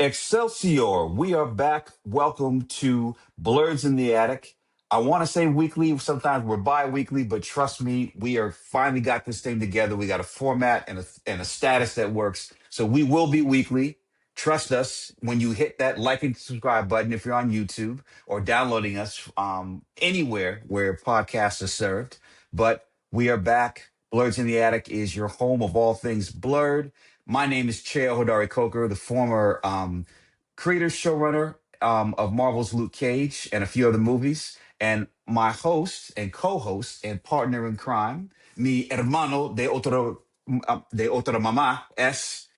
Excelsior, we are back. Welcome to Blerds in the Attic. I want to say weekly, sometimes we're bi-weekly, but trust me, we are finally got this thing together. We got a format and a status that works. So we will be weekly. Trust us when you hit that like and subscribe button if you're on YouTube or downloading us anywhere where podcasts are served. But we are back. Blerds in the Attic is your home of all things blurred. My name is Cheo Hodari Coker, the former creator, showrunner of Marvel's Luke Cage and a few other movies. And my host and co-host and partner in crime, mi hermano de otra mamá, es,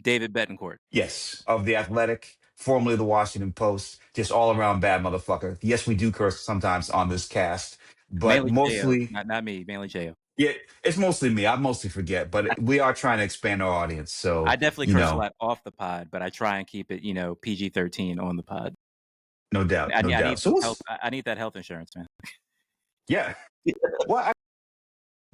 David Betancourt. yes, of The Athletic, formerly The Washington Post, just all around bad motherfucker. Yes, we do curse sometimes on this cast, but Mainly Cheo, mostly, not me, mainly Cheo. yeah, it's mostly me. I mostly forget, but we are trying to expand our audience. So, I definitely you curse a know, lot off the pod, but I try and keep it, PG-13 on the pod. no doubt, I, no I doubt. need So, help. what's, I need that health insurance, man. yeah. Well,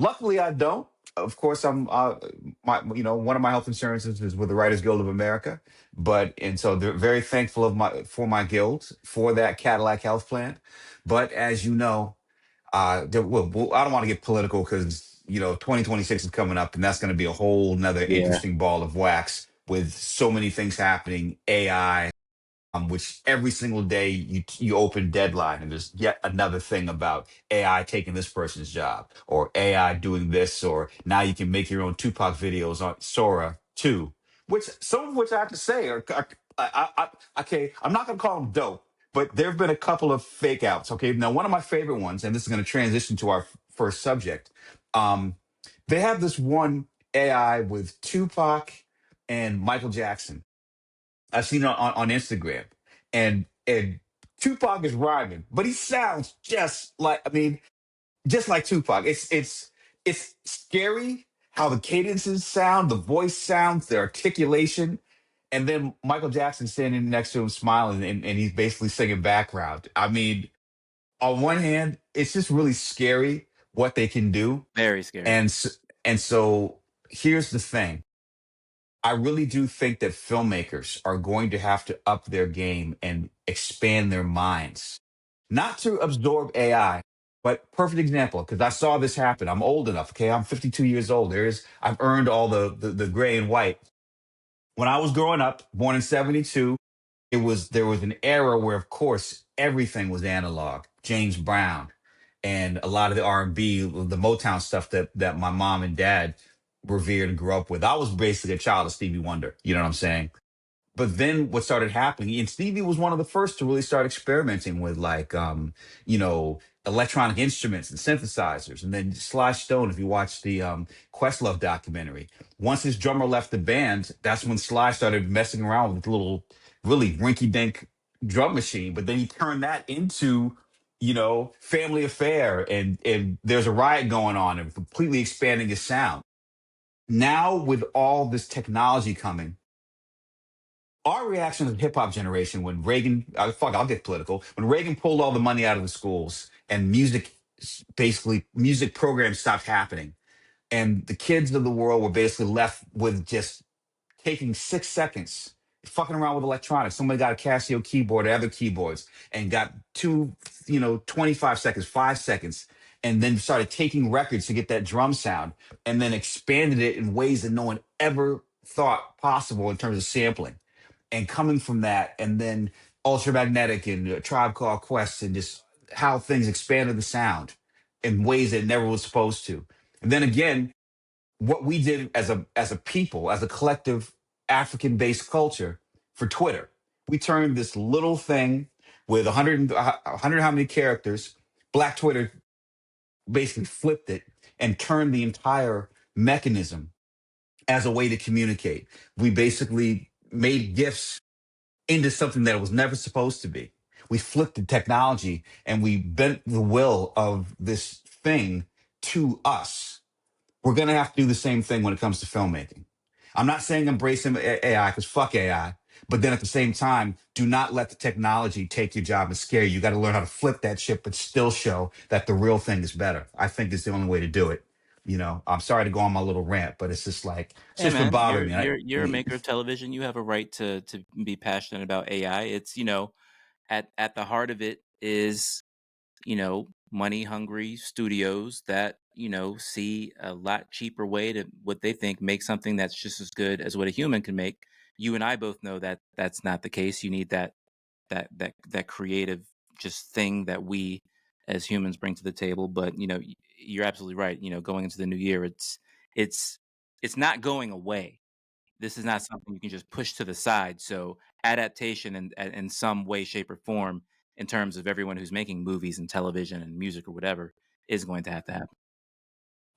luckily, I don't. Of course, I'm one of my health insurances is with the Writers Guild of America, and so they're very thankful for my guild for that Cadillac health plan. But as you know, I don't want to get political because 2026 is coming up, and that's going to be a whole nother Yeah, interesting ball of wax with so many things happening. AI, which every single day you open Deadline and there's yet another thing about AI taking this person's job or AI doing this, or now you can make your own Tupac videos on Sora too, which some of which I have to say okay. I'm not gonna call them dope, but there have been a couple of fake outs. Okay, now one of my favorite ones, and this is going to transition to our first subject. Um, they have this one AI with Tupac and Michael Jackson. I've seen it on Instagram, and Tupac is rhyming, but he sounds just like Tupac. It's scary how the cadences sound, the voice sounds, the articulation, and then Michael Jackson standing next to him smiling, and he's basically singing background. I mean, on one hand, it's just really scary what they can do, very scary. and so here's the thing. I really do think that filmmakers are going to have to up their game and expand their minds, not to absorb AI, but perfect example, because I saw this happen. I'm old enough. Okay. I'm 52 years old. I've earned all the gray and white. When I was growing up, born in 72, there was an era where, of course, everything was analog. James Brown and a lot of the R&B, the Motown stuff that my mom and dad revered and grew up with. I was basically a child of Stevie Wonder. You know what I'm saying? But then what started happening, and Stevie was one of the first to really start experimenting with you know, electronic instruments and synthesizers. And then Sly Stone, if you watch the Questlove documentary, once his drummer left the band, that's when Sly started messing around with the little really rinky-dink drum machine. But then he turned that into, Family Affair, and there's a riot going on and completely expanding his sound. Now with all this technology coming, our reaction as a hip hop generation when Reagan, I'll get political. When Reagan pulled all the money out of the schools and basically music programs stopped happening, and the kids of the world were basically left with just taking 6 seconds, fucking around with electronics. Somebody got a Casio keyboard or other keyboards and got 25 seconds, 5 seconds, and then started taking records to get that drum sound and then expanded it in ways that no one ever thought possible in terms of sampling, and coming from that, and then Ultramagnetic and Tribe Called Quest, and just how things expanded the sound in ways that it never was supposed to. And then again, what we did as a people, as a collective African based culture for Twitter, we turned this little thing with 100 how many characters. Black Twitter basically flipped it and turned the entire mechanism as a way to communicate. We basically made GIFs into something that it was never supposed to be. We flipped the technology and we bent the will of this thing to us. We're going to have to do the same thing when it comes to filmmaking. I'm not saying embrace AI because fuck AI, but then at the same time, do not let the technology take your job and scare you. You got to learn how to flip that shit, but still show that the real thing is better. I think it's the only way to do it. I'm sorry to go on my little rant, but it's just like it's Hey just been man, bothering me. you're a maker of television. You have a right to be passionate about AI. It's, at the heart of it is, money hungry studios that, see a lot cheaper way to what they think make something that's just as good as what a human can make. You and I both know that that's not the case. You need that creative just thing that we as humans bring to the table. But you're absolutely right. Going into the new year, it's it's not going away. This is not something you can just push to the side. So adaptation in some way, shape, or form, in terms of everyone who's making movies and television and music or whatever, is going to have to happen.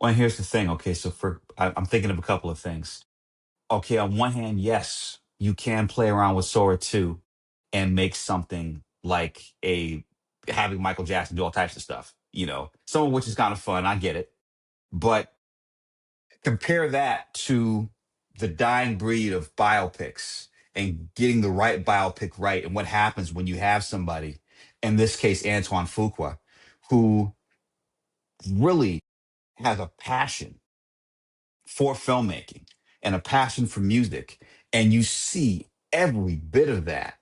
Well, here's the thing. Okay, so I'm thinking of a couple of things. Okay, on one hand, yes, you can play around with Sora 2 and make something like a having Michael Jackson do all types of stuff, some of which is kind of fun. I get it. But compare that to the dying breed of biopics and getting the right biopic right and what happens when you have somebody, in this case, Antoine Fuqua, who really has a passion for filmmaking and a passion for music. And you see every bit of that,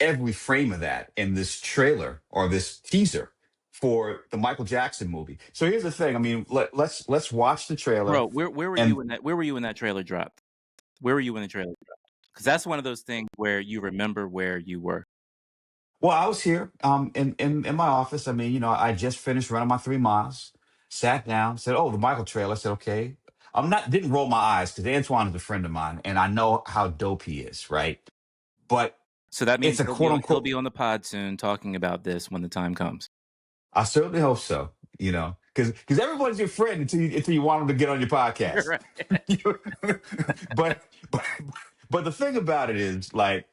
every frame of that in this trailer or this teaser for the Michael Jackson movie. So here's the thing. I mean, let's watch the trailer. Bro, where were And you in that? Where were you when that trailer dropped? Where were you when the trailer dropped? Because that's one of those things where you remember where you were. well, I was here in my office. I mean, I just finished running my 3 miles, sat down, said, "Oh, the Michael trailer." I said, "Okay." Didn't roll my eyes because Antoine is a friend of mine and I know how dope he is, right? But So that it's means a quote he'll unquote. be on the pod soon talking about this when the time comes. I certainly hope so. Because everybody's your friend until you want them to get on your podcast. Right. but but but the thing about it is like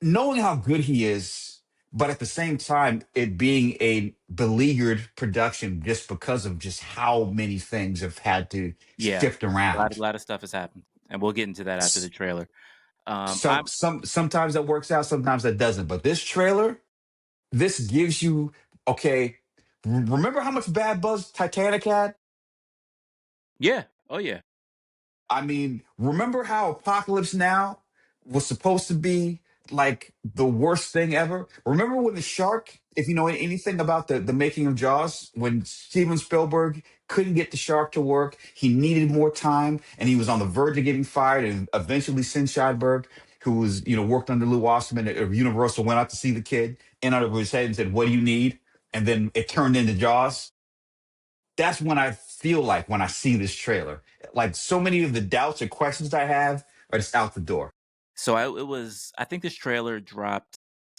knowing how good he is, but at the same time it being a beleaguered production just because of just how many things have had to Yeah, shift a lot, around. a lot of stuff has happened, and we'll get into that after the S- trailer. Some I'm sometimes that works out, sometimes that doesn't. But this trailer, this gives you okay. Remember how much bad buzz Titanic had? Yeah, oh yeah, I mean, remember how Apocalypse Now was supposed to be like the worst thing ever? Remember when the shark, if you know anything about the making of Jaws, when Steven Spielberg couldn't get the shark to work, he needed more time and he was on the verge of getting fired. And eventually, Sin Scheidberg, who was, worked under Lou Wasserman at Universal, went out to see the kid in under his head and said, "What do you need?" And then it turned into Jaws. That's when I feel like when I see this trailer. Like so many of the doubts or questions I have are just out the door. so I think this trailer dropped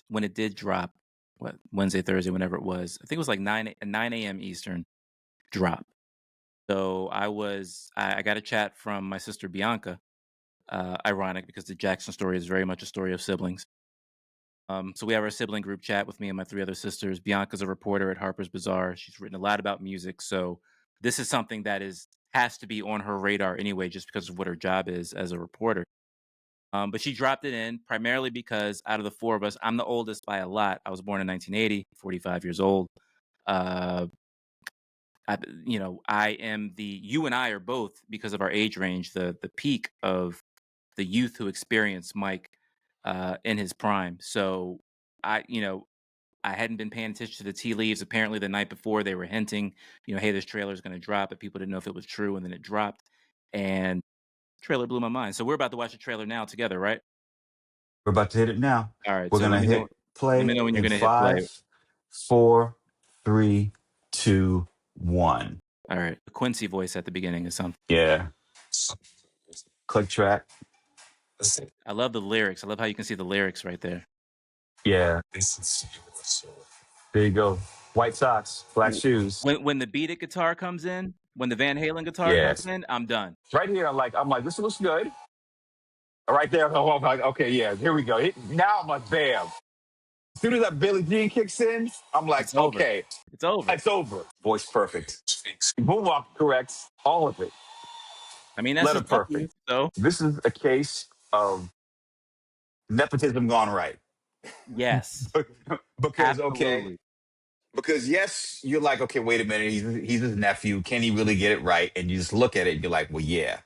when it did drop, what, Wednesday, Thursday, whenever it was. I think it was like 9 a.m. Eastern drop. So I got a chat from my sister Bianca. Ironic because the Jackson story is very much a story of siblings. So we have our sibling group chat with me and my three other sisters. Bianca's a reporter at Harper's Bazaar. She's written a lot about music, so this is something that has to be on her radar anyway, just because of what her job is as a reporter. But she dropped it in primarily because out of the four of us, I'm the oldest by a lot. I was born in 1980, 45 years old. Uh, I am you and I are both, because of our age range, the peak of the youth who experienced Mike in his prime. So I, you know, I hadn't been paying attention to the tea leaves. Apparently, the night before they were hinting, hey, this trailer is going to drop, but people didn't know if it was true, and then it dropped, and trailer blew my mind. So we're about to watch the trailer now together, right? We're about to hit it now. All right. We're So gonna hit let me play know when you're in going to hit play. 5, 4, 3, 2, 1. All right. The Quincy voice at the beginning is something. Yeah. Click track. I love the lyrics. I love how you can see the lyrics right there. Yeah. There you go. White socks, black shoes. When the beat it guitar comes in, when the Van Halen guitar comes Yes. in, I'm done. Right here, I'm like, this looks good. Right there, I'm like, okay, yeah, here we go. Now I'm like, bam. As soon as that Billie Jean kicks in, I'm like, It's over. okay, It's over. it's over. Voice perfect. Boomwalk corrects all of it. I mean, that's Letter his nephew. perfect. So This is a case of nepotism gone right. yes, Because, okay, absolutely. Because yes, you're like, okay, wait a minute, he's his nephew. Can he really get it right? And you just look at it and you're like, well, yeah.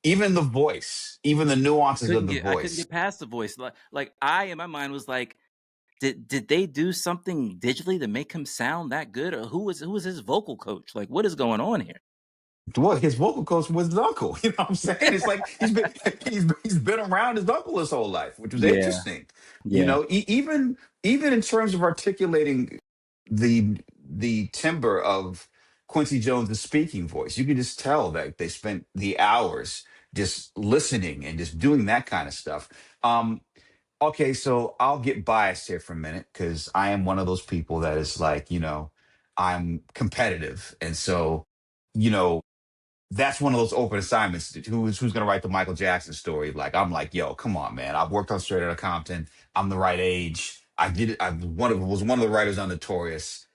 Even the voice, even the nuances of the I couldn't voice. get past the voice. Like I in my mind was like, did they do something digitally to make him sound that good, or who was his vocal coach? Like, what is going on here? Well, his vocal coach was his uncle. You know what I'm saying? It's like he's been around his uncle his whole life, which was Yeah, interesting. You yeah. know, even in terms of articulating the timbre of Quincy Jones' speaking voice, you could just tell that they spent the hours just listening and just doing that kind of stuff. Um, okay, so I'll get biased here for a minute because I am one of those people that is like, I'm competitive, and so you know that's one of those open assignments. Who's going to write the Michael Jackson story? Like I'm like, yo, come on, man. I've worked on Straight Outta Compton. I'm the right age. I did it. I was one of the writers on Notorious.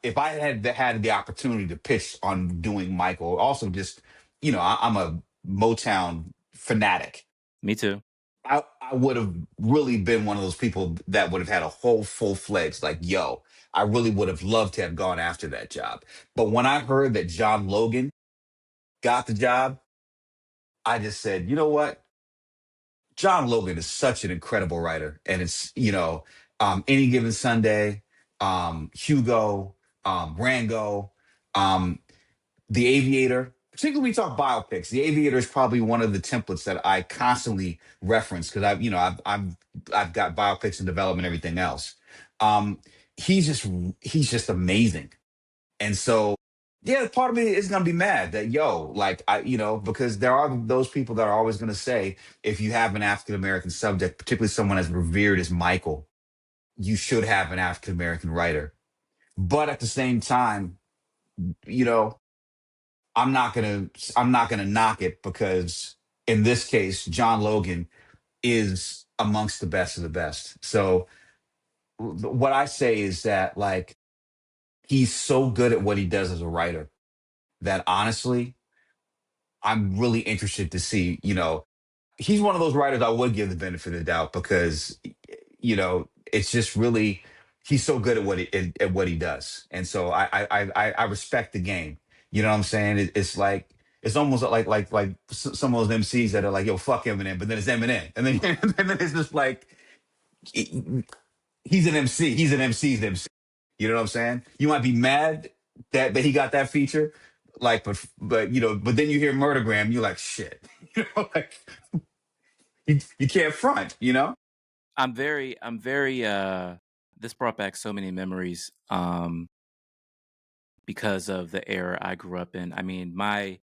If I had the opportunity to pitch on doing Michael, also just I'm a Motown fanatic. Me too. I would have really been one of those people that would have had a whole full fledged like, yo, I really would have loved to have gone after that job. But when I heard that John Logan got the job, I just said, you know what? John Logan is such an incredible writer. And it's, Any Given Sunday, Hugo, Rango, um, The Aviator, particularly when we talk biopics. The Aviator is probably one of the templates that I constantly reference because I've got biopics in development, and everything else. Um, he's just amazing. And so, yeah, part of me is gonna be mad that because there are those people that are always gonna say, if you have an African American subject, particularly someone as revered as Michael, you should have an African American writer. But at the same time, you know, I'm not gonna knock it because in this case, John Logan is amongst the best of the best. So what I say is that like he's so good at what he does as a writer that honestly I'm really interested to see, he's one of those writers I would give the benefit of the doubt because, it's just really, he's so good at what he does. And so I respect the game. You know what I'm saying? It's like, it's almost like some of those MCs that are like, yo, fuck Eminem, but then it's Eminem. And then, and then it's just like, he's an MC. He's an MC's MC. You know what I'm saying? You might be mad that he got that feature, like, but then you hear Murdergram, you're like, shit. Like you can't front. I'm very this brought back so many memories because of the era I grew up in. I mean, my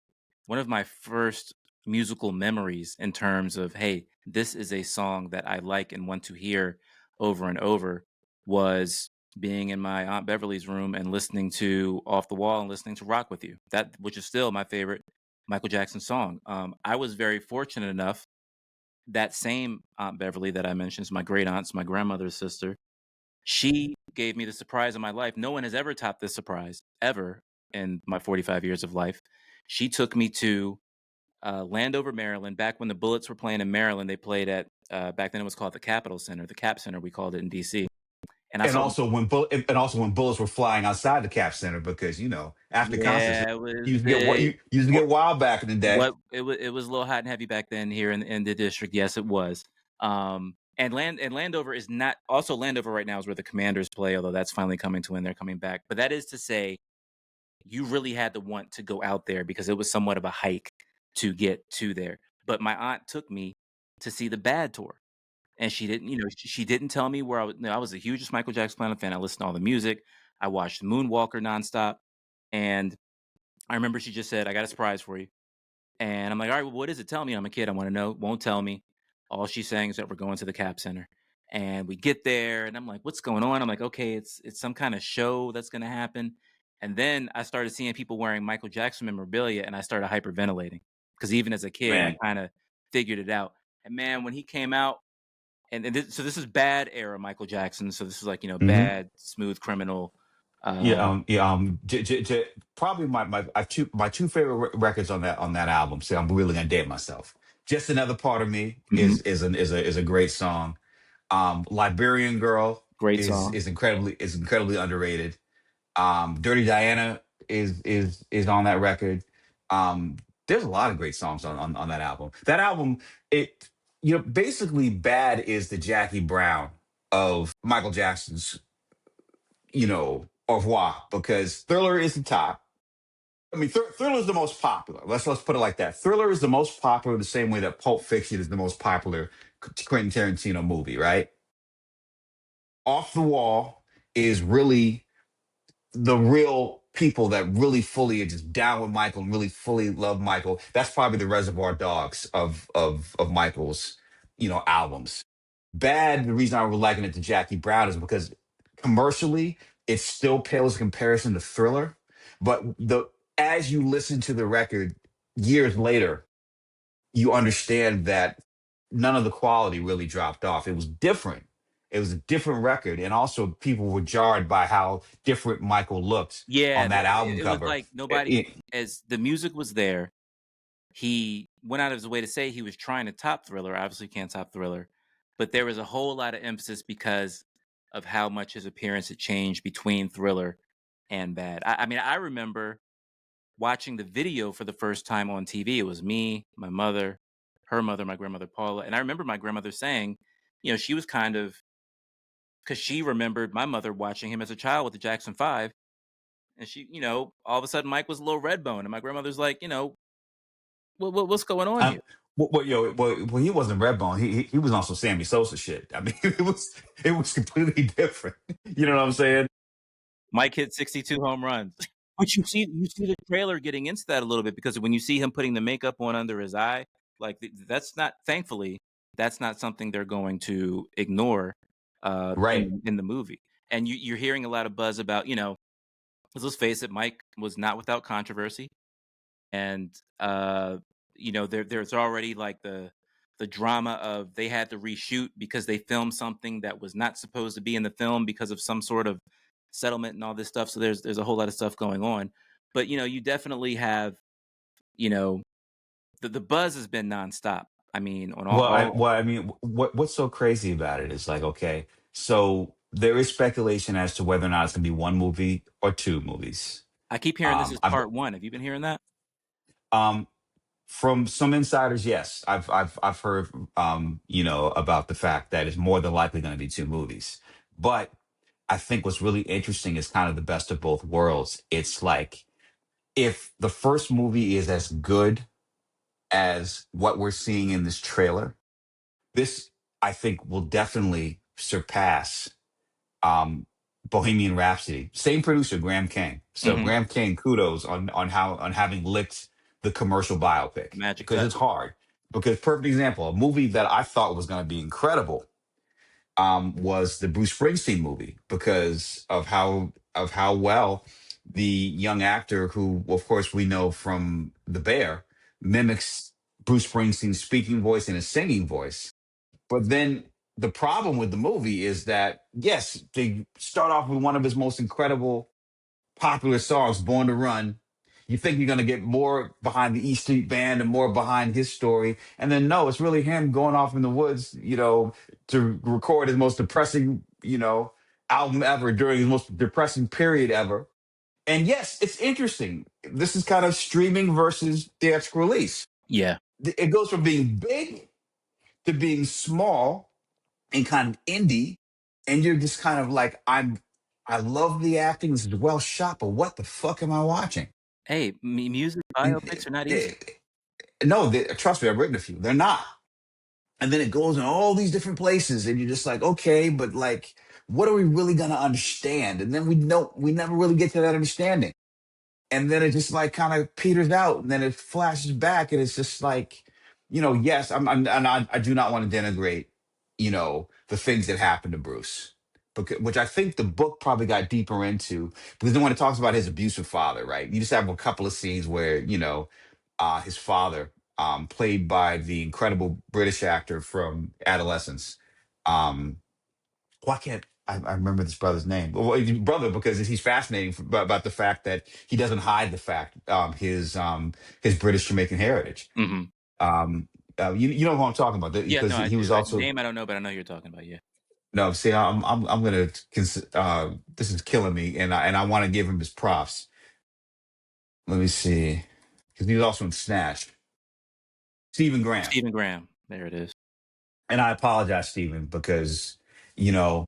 one of my first musical memories in terms of, hey, this is a song that I like and want to hear over and over was being in my Aunt Beverly's room and listening to Off the Wall and listening to Rock With You. That which is still my favorite Michael Jackson song. I was very fortunate enough that same Aunt Beverly that I mentioned is my great aunt's my grandmother's sister. She gave me the surprise of my life. No one has ever topped this surprise ever in my 45 years of life. She took me to Landover, Maryland. Back when the Bullets were playing in Maryland, they played at back then it was called the Capitol Center, the Cap Center, we called it in DC. And I And saw, also when bullets were flying outside the Cap Center because after concerts yeah, it you was used to get big. you used to get wild back in the day. What it was a little hot and heavy back then here in the district. Yes, it was. And Landover is not also Landover right now is where the Commanders play, although that's finally coming to when they're coming back. But that is to say, you really had to want to go out there because it was somewhat of a hike to get to there. But my aunt took me to see the Bad tour. And she didn't, she didn't tell me where I was. I was the hugest Michael Jackson fan. I listened to all the music. I watched Moonwalker nonstop. And I remember she just said, I got a surprise for you. And I'm like, all right, well, what is it? Tell me. I'm a kid. I want to know. Won't tell me. All she's saying is that we're going to the Cap Center. And we get there and I'm like, what's going on? I'm like, okay, it's some kind of show that's gonna happen. And then I started seeing people wearing Michael Jackson memorabilia and I started hyperventilating. Because even as a kid, I Man. kind of figured it out. And man, when he came out, so this is bad era Michael Jackson. So this is like, Hmm. bad, smooth criminal. Yeah, Uh, probably my two favorite records on that album. See, I'm really gonna date myself. Just Another Part of Me mhm, is a great song. Liberian Girl great song. is incredibly underrated. Dirty Diana is on that record. Um, there's a lot of great songs on that album. That album, it basically Bad is the Jackie Brown of Michael Jackson's, au revoir, because Thriller is the top. I mean, Thriller is the most popular. Let's put it like that. Thriller is the most popular, the same way that Pulp Fiction is the most popular Quentin Tarantino movie, right? Off the Wall is really the real people that really fully are just down with Michael and really fully love Michael. That's probably the Reservoir Dogs of Michael's, albums. Bad, the reason I was liking it to Jackie Brown is because commercially it still pales in comparison to Thriller, but the as you listen to the record years later, you understand that none of the quality really dropped off. It was different. It was a different record, and also people were jarred by how different Michael looked Yeah, on that album it was cover. like nobody, It- as the music was there, he went out of his way to say he was trying to top Thriller. Obviously, can't top Thriller, but there was a whole lot of emphasis because of how much his appearance had changed between Thriller and Bad. I mean, I remember watching the video for the first time on TV. It was me, my mother, her mother, my grandmother Paula, and I remember my grandmother saying, she was kind of, because she remembered my mother watching him as a child with the Jackson Five, and she, all of a sudden Mike was a little red bone, and my grandmother's like, what's going on I, here? well, he wasn't Redbone. He was on some Sammy Sosa shit. I mean, it was completely different. You know what I'm saying? Mike hit 62 home runs. But you see the trailer getting into that a little bit, because when you see him putting the makeup on under his eye, like that's not, thankfully, that's not something they're going to ignore Right. in the movie. And you're hearing a lot of buzz about, 'cause let's face it, Mike was not without controversy, and there's already like the drama of they had to reshoot because they filmed something that was not supposed to be in the film because of some sort of settlement and all this stuff. So there's a whole lot of stuff going on, but you definitely have, you know the buzz has been nonstop. I mean, on all Well, I mean, what's so crazy about it is like, okay, so there is speculation as to whether or not it's going to be one movie or two movies. I keep hearing this is I've part one. Have you been hearing that? um from some insiders, yes, I've heard about the fact that it's more than likely going to be two movies. But I think what's really interesting is kind of the best of both worlds. It's like if the first movie is as good as what we're seeing in this trailer, this I think will definitely surpass um Bohemian Rhapsody. Same producer, Graham King. So Hmm. Graham King, kudos on having licked the commercial biopic Magic because it's touch. hard. Because perfect example, a movie that I thought was going to be incredible was the Bruce Springsteen movie because of how well the young actor, who of course we know from The Bear, mimics Bruce Springsteen's speaking voice and his singing voice. But then the problem with the movie is that, yes, they start off with one of his most incredible popular songs, Born to Run. You think you're going to get more behind the E Street Band and more behind his story. And then, no, it's really him going off in the woods, to record his most depressing, album ever during his most depressing period ever. And yes, it's interesting. This is kind of streaming versus theatrical release. Yeah. It goes from being big to being small and kind of indie, and you're just kind of like, I love the acting. This is well shot, but what the fuck am I watching? Hey, music And biopics are not easy. no, trust me, I've written a few. They're not. And then it goes in all these different places, and you're just like, okay, but like, what are we really gonna understand? And then we never really get to that understanding. And then it just like kind of peters out, and then it flashes back, and it's just like, yes, I do not want to denigrate, the things that happened to Bruce, which I think the book probably got deeper into, because then when it talks about his abusive father, right, you just have a couple of scenes where his father, played by the incredible British actor from Adolescence, um, why can't I remember this brother's name? Well, brother, because he's fascinating about the fact that he doesn't hide the fact, his British Jamaican heritage. Hmm. Um, you know who I'm talking about, Yeah, because no, I he do. was also Name I don't know, but I know who you're talking about. Yeah. No, see, I'm gonna this is killing me, and I want to give him his props. Let me see, because he was also in Snatch. Stephen Graham, Stephen Graham. There it is. and I apologize, Stephen, because you know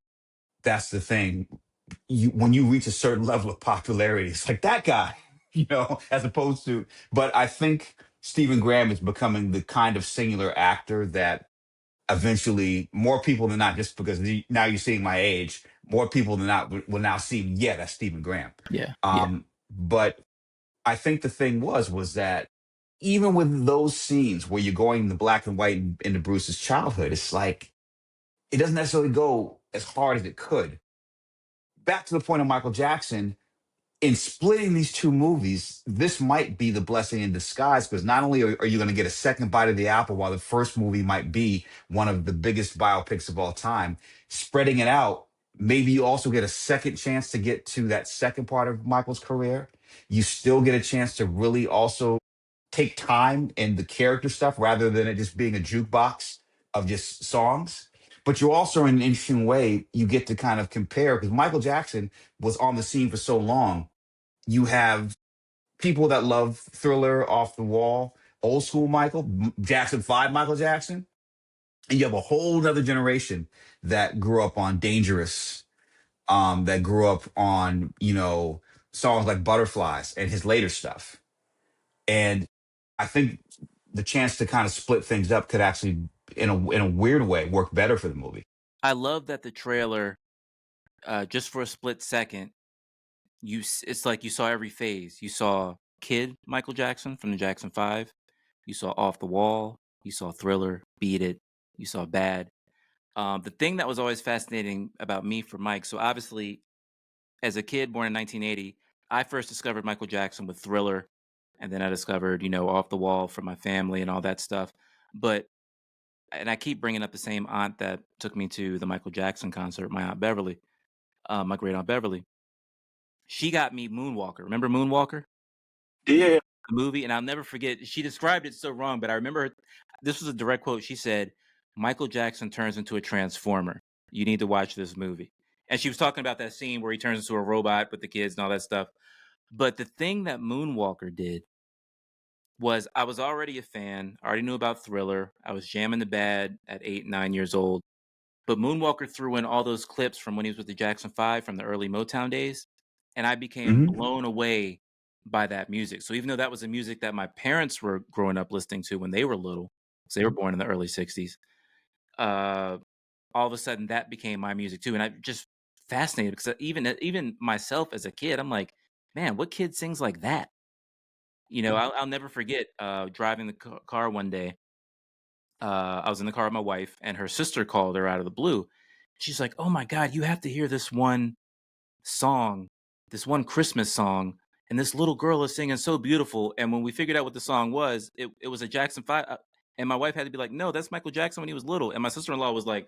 that's the thing. You when you reach a certain level of popularity, it's like that guy, as opposed to. But I think Stephen Graham is becoming the kind of singular actor that eventually more people than not, just because now you're seeing my age, more people than not will now see, yeah, that's Stephen Graham. Yeah. Yeah. But I think the thing was that even with those scenes where you're going the black and white into Bruce's childhood, it's like it doesn't necessarily go as hard as it could. Back to the point of Michael Jackson, in splitting these two movies, this might be the blessing in disguise, because not only are you going to get a second bite of the apple while the first movie might be one of the biggest biopics of all time, spreading it out, maybe you also get a second chance to get to that second part of Michael's career. You still get a chance to really also take time in the character stuff rather than it just being a jukebox of just songs. But you also, in an interesting way, you get to kind of compare, because Michael Jackson was on the scene for so long. You have people that love Thriller, Off the Wall, old school Jackson 5 Michael Jackson. And you have a whole other generation that grew up on Dangerous, that grew up on, songs like Butterflies and his later stuff. And I think the chance to kind of split things up could actually, in a weird way, work better for the movie. I love that the trailer, just for a split second, it's like you saw every phase. You saw Kid Michael Jackson from the Jackson 5. You saw Off the Wall. You saw Thriller, Beat It. You saw Bad. The thing that was always fascinating about me for Mike, so obviously, as a kid born in 1980, I first discovered Michael Jackson with Thriller, and then I discovered, Off the Wall from my family and all that stuff. But and I keep bringing up the same aunt that took me to the Michael Jackson concert, my aunt Beverly, my great aunt Beverly. She got me Moonwalker. Remember Moonwalker? Yeah. The movie, and I'll never forget. She described it so wrong, but I remember this was a direct quote. She said, "Michael Jackson turns into a transformer. You need to watch this movie." And she was talking about that scene where he turns into a robot with the kids and all that stuff. But the thing that Moonwalker did was I was already a fan. I already knew about Thriller. I was jamming the Bad at 8, 9 years old. But Moonwalker threw in all those clips from when he was with the Jackson 5 from the early Motown days, and I became Hmm. blown away by that music. So even though that was the music that my parents were growing up listening to when they were little, because they were born in the early '60s, uh, all of a sudden that became my music too, and I just fascinated because even myself as a kid, I'm like, man, what kid sings like that? I'll never forget driving the car one day. I was in the car with my wife, and her sister called her out of the blue. She's like, "Oh my God, you have to hear this one song, this one Christmas song, and this little girl is singing so beautiful." And when we figured out what the song was, it was a Jackson 5. And my wife had to be like, "No, that's Michael Jackson when he was little." And my sister in law was like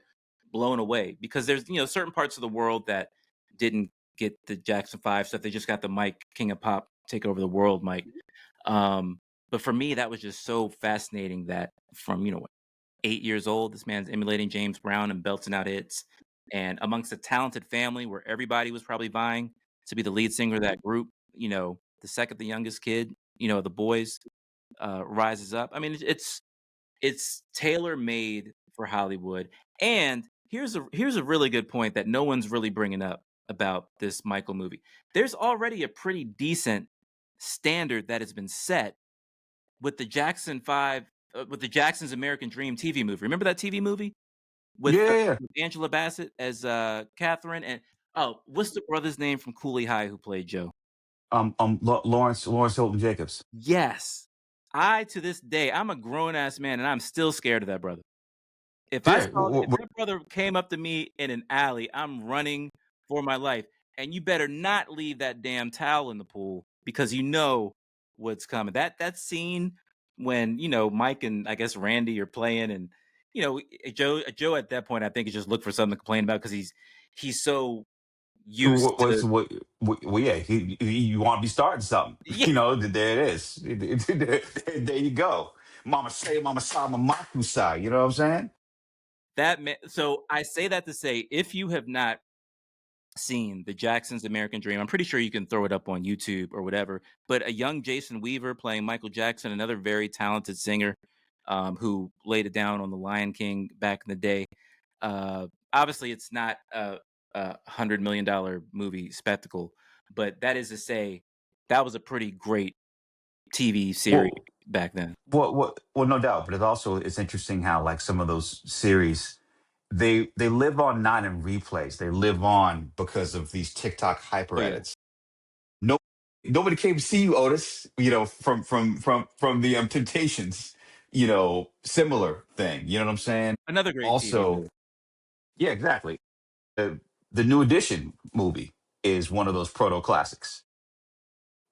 blown away because there's certain parts of the world that didn't get the Jackson 5 stuff. They just got the Mike King of Pop take over the world, Mike. Um, but for me, that was just so fascinating that from 8 years old, this man's emulating James Brown and belting out hits. And amongst a talented family where everybody was probably vying to be the lead singer of that group, the second the youngest kid, the boys rises up. I mean, it's tailor made for Hollywood. And here's a really good point that no one's really bringing up about this Michael movie. There's already a pretty decent standard that has been set with the Jackson 5, with the Jackson's American Dream TV movie. Remember that TV movie Yeah. with Angela Bassett as Catherine, and what's the brother's name from Cooley High who played Joe? Lawrence Hilton Jacobs. Yes. I to this day, I'm a grown ass man and I'm still scared of that brother. Yeah. If that brother came up to me in an alley, I'm running for my life. And you better not leave that damn towel in the pool because you know what's coming. That scene when, Mike and I guess Randy are playing and Joe at that point I think is just look for something to complain about because he's so used What to. was what? Well, yeah, you want to be starting something, Yeah. There it is. There you go. Mama say, Mama sa, Mama say. You know what I'm saying? So I say that to say, if you have not seen the Jackson's American Dream, I'm pretty sure you can throw it up on YouTube or whatever. But a young Jason Weaver playing Michael Jackson, another very talented singer, who laid it down on The Lion King back in the day. Obviously, it's not $100 million movie spectacle, but that is to say, that was a pretty great TV series Well, back then. no doubt. But it's interesting how like some of those series they live on not in replays. They live on because of these TikTok hyper Oh yeah, edits. No, nobody came to see you, Otis. You know, from the Temptations. You know, similar thing. You know what I'm saying? another great TV Also, movie. yeah, exactly. The New Edition movie is one of those proto classics.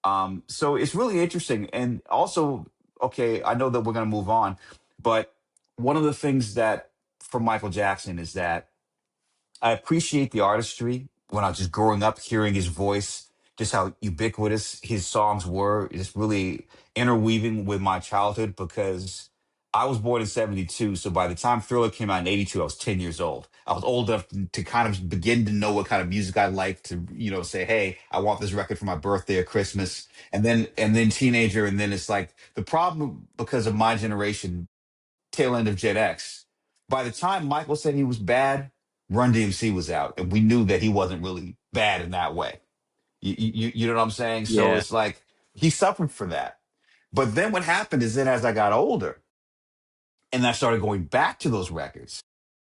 So it's really interesting. And also, okay, I know that we're going to move on, but one of the things that for Michael Jackson is that I appreciate the artistry when I was just growing up, hearing his voice, just how ubiquitous his songs were, just really interweaving with my childhood because I was born in 72. So by the time Thriller came out in 82, I was 10 years old. I was old enough to kind of begin to know what kind of music I liked to, say, hey, I want this record for my birthday or Christmas. And then teenager. And then it's like the problem because of my generation tail end of Gen X. By the time Michael said he was bad, Run DMC was out, and we knew that he wasn't really bad in that way. You know what I'm saying? So Yeah, it's like he suffered for that. But then what happened is then as I got older and I started going back to those records,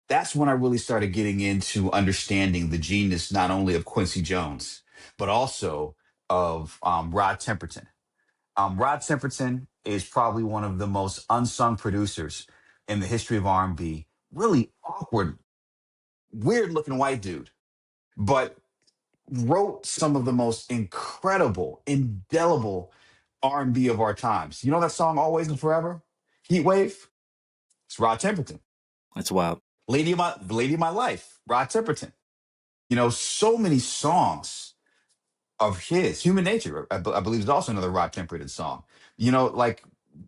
that's when I really started getting into understanding the genius not only of Quincy Jones, but also of Rod Temperton. Rod Temperton is probably one of the most unsung producers in the history of R&B. Really awkward, weird looking white dude, but wrote some of the most incredible, indelible R&B of our times. You know that song "Always and Forever," Heat Wave? It's Rod Temperton. that's wild. Lady of My Life, Rod Temperton. So many songs of his. Human Nature, I believe, is also another Rod Temperton song. Like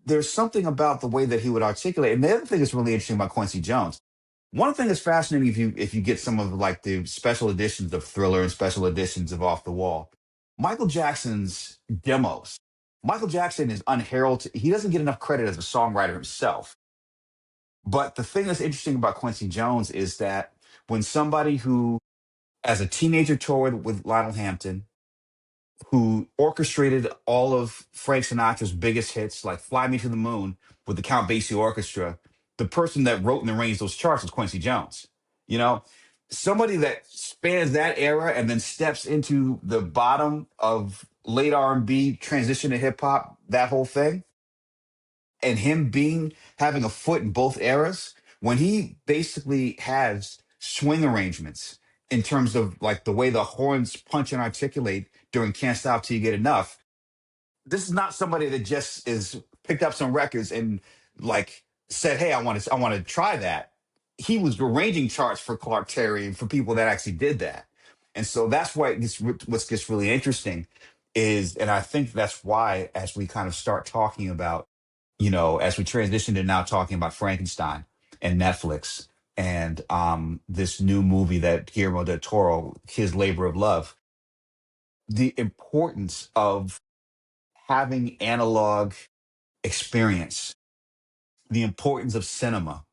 there's something about the way that he would articulate. And the other thing that's really interesting about Quincy Jones, one thing that's fascinating if you get some of like the special editions of Thriller and special editions of Off the Wall, Michael Jackson's demos. Michael Jackson is unheralded. He doesn't get enough credit as a songwriter himself. But the thing that's interesting about Quincy Jones is that when somebody who, as a teenager, toured with Lionel Hampton, who orchestrated all of Frank Sinatra's biggest hits, like "Fly Me to the Moon" with the Count Basie Orchestra. The person that wrote and arranged those charts was Quincy Jones. You know, somebody that spans that era and then steps into the bottom of late R&B, transition to hip hop, that whole thing, and him being having a foot in both eras, when he basically has swing arrangements in terms of like the way the horns punch and articulate during "Can't Stop Till You Get Enough." This is not somebody that just is picked up some records and like said, "Hey, I want to try that." He was arranging charts for Clark Terry and for people that actually did that, and so that's why what gets really interesting is, and I think that's why as we kind of start talking about, as we transition to now talking about Frankenstein and Netflix and this new movie that Guillermo del Toro, his labor of love, the importance of having analog experience, the importance of cinema,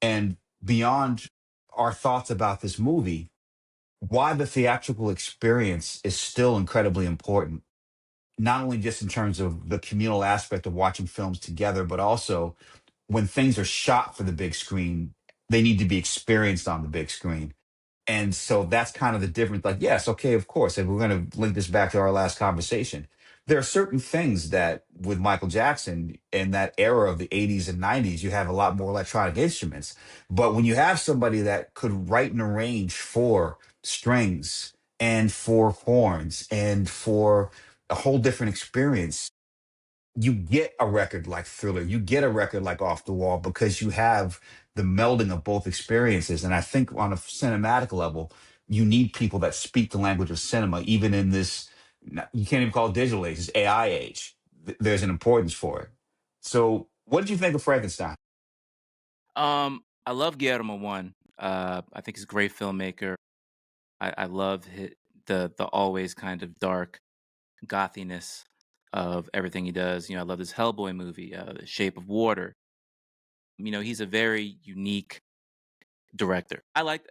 and beyond our thoughts about this movie, why the theatrical experience is still incredibly important, not only just in terms of the communal aspect of watching films together, but also when things are shot for the big screen, they need to be experienced on the big screen. And so that's kind of the difference. Like, yes, okay, of course. And we're going to link this back to our last conversation. There are certain things that with Michael Jackson in that era of the 80s and 90s, you have a lot more electronic instruments. But when you have somebody that could write and arrange for strings and for horns and for a whole different experience, you get a record like Thriller, you get a record like Off the Wall because you have the melding of both experiences. And I think on a cinematic level, you need people that speak the language of cinema, even in this, you can't even call it digital age, it's AI age. There's an importance for it. So, what did you think of Frankenstein? I love Guillermo one. I think he's a great filmmaker. I love the always kind of dark gothiness of everything he does. I love this Hellboy movie, The Shape of Water. He's a very unique director. I like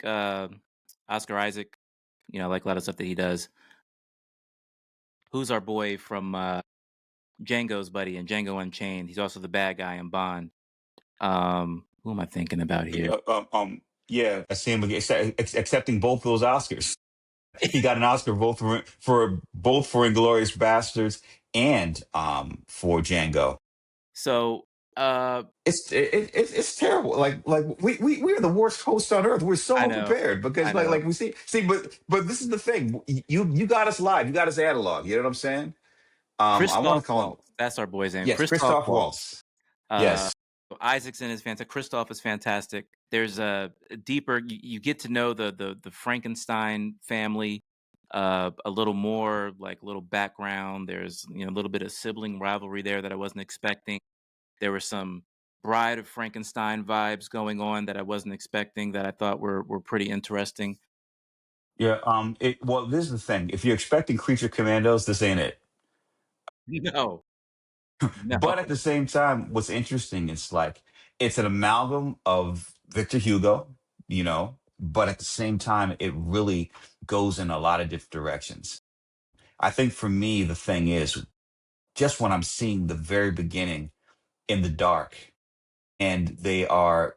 Oscar Isaac. I like a lot of stuff that he does. Who's our boy from Django's buddy and Django Unchained? He's also the bad guy in Bond. Who am I thinking about here? Yeah, I see him again, accepting both those Oscars. He got an Oscar both for Inglorious Bastards and for Django. So, uh, It's terrible. We are the worst hosts on earth. We're so I know, unprepared because I know. we see, but this is the thing. You got us live. You got us analog. You know what I'm saying? I want Christoph to call him, Waltz. That's our boy's name. yes, Christoph Christoph Waltz. Waltz. Uh, Yes. Isaacson is fantastic. Christoph is fantastic. There's a deeper. You get to know the Frankenstein family a little more, like a little background. There's a little bit of sibling rivalry there that I wasn't expecting. There were some Bride of Frankenstein vibes going on that I wasn't expecting that I thought were pretty interesting. Yeah. Well, this is the thing. If you're expecting Creature Commandos, this ain't it. No, no. But at the same time, what's interesting is it's an amalgam of Victor Hugo, but at the same time, it really goes in a lot of different directions. I think for me, the thing is just when I'm seeing the very beginning in the dark, and they are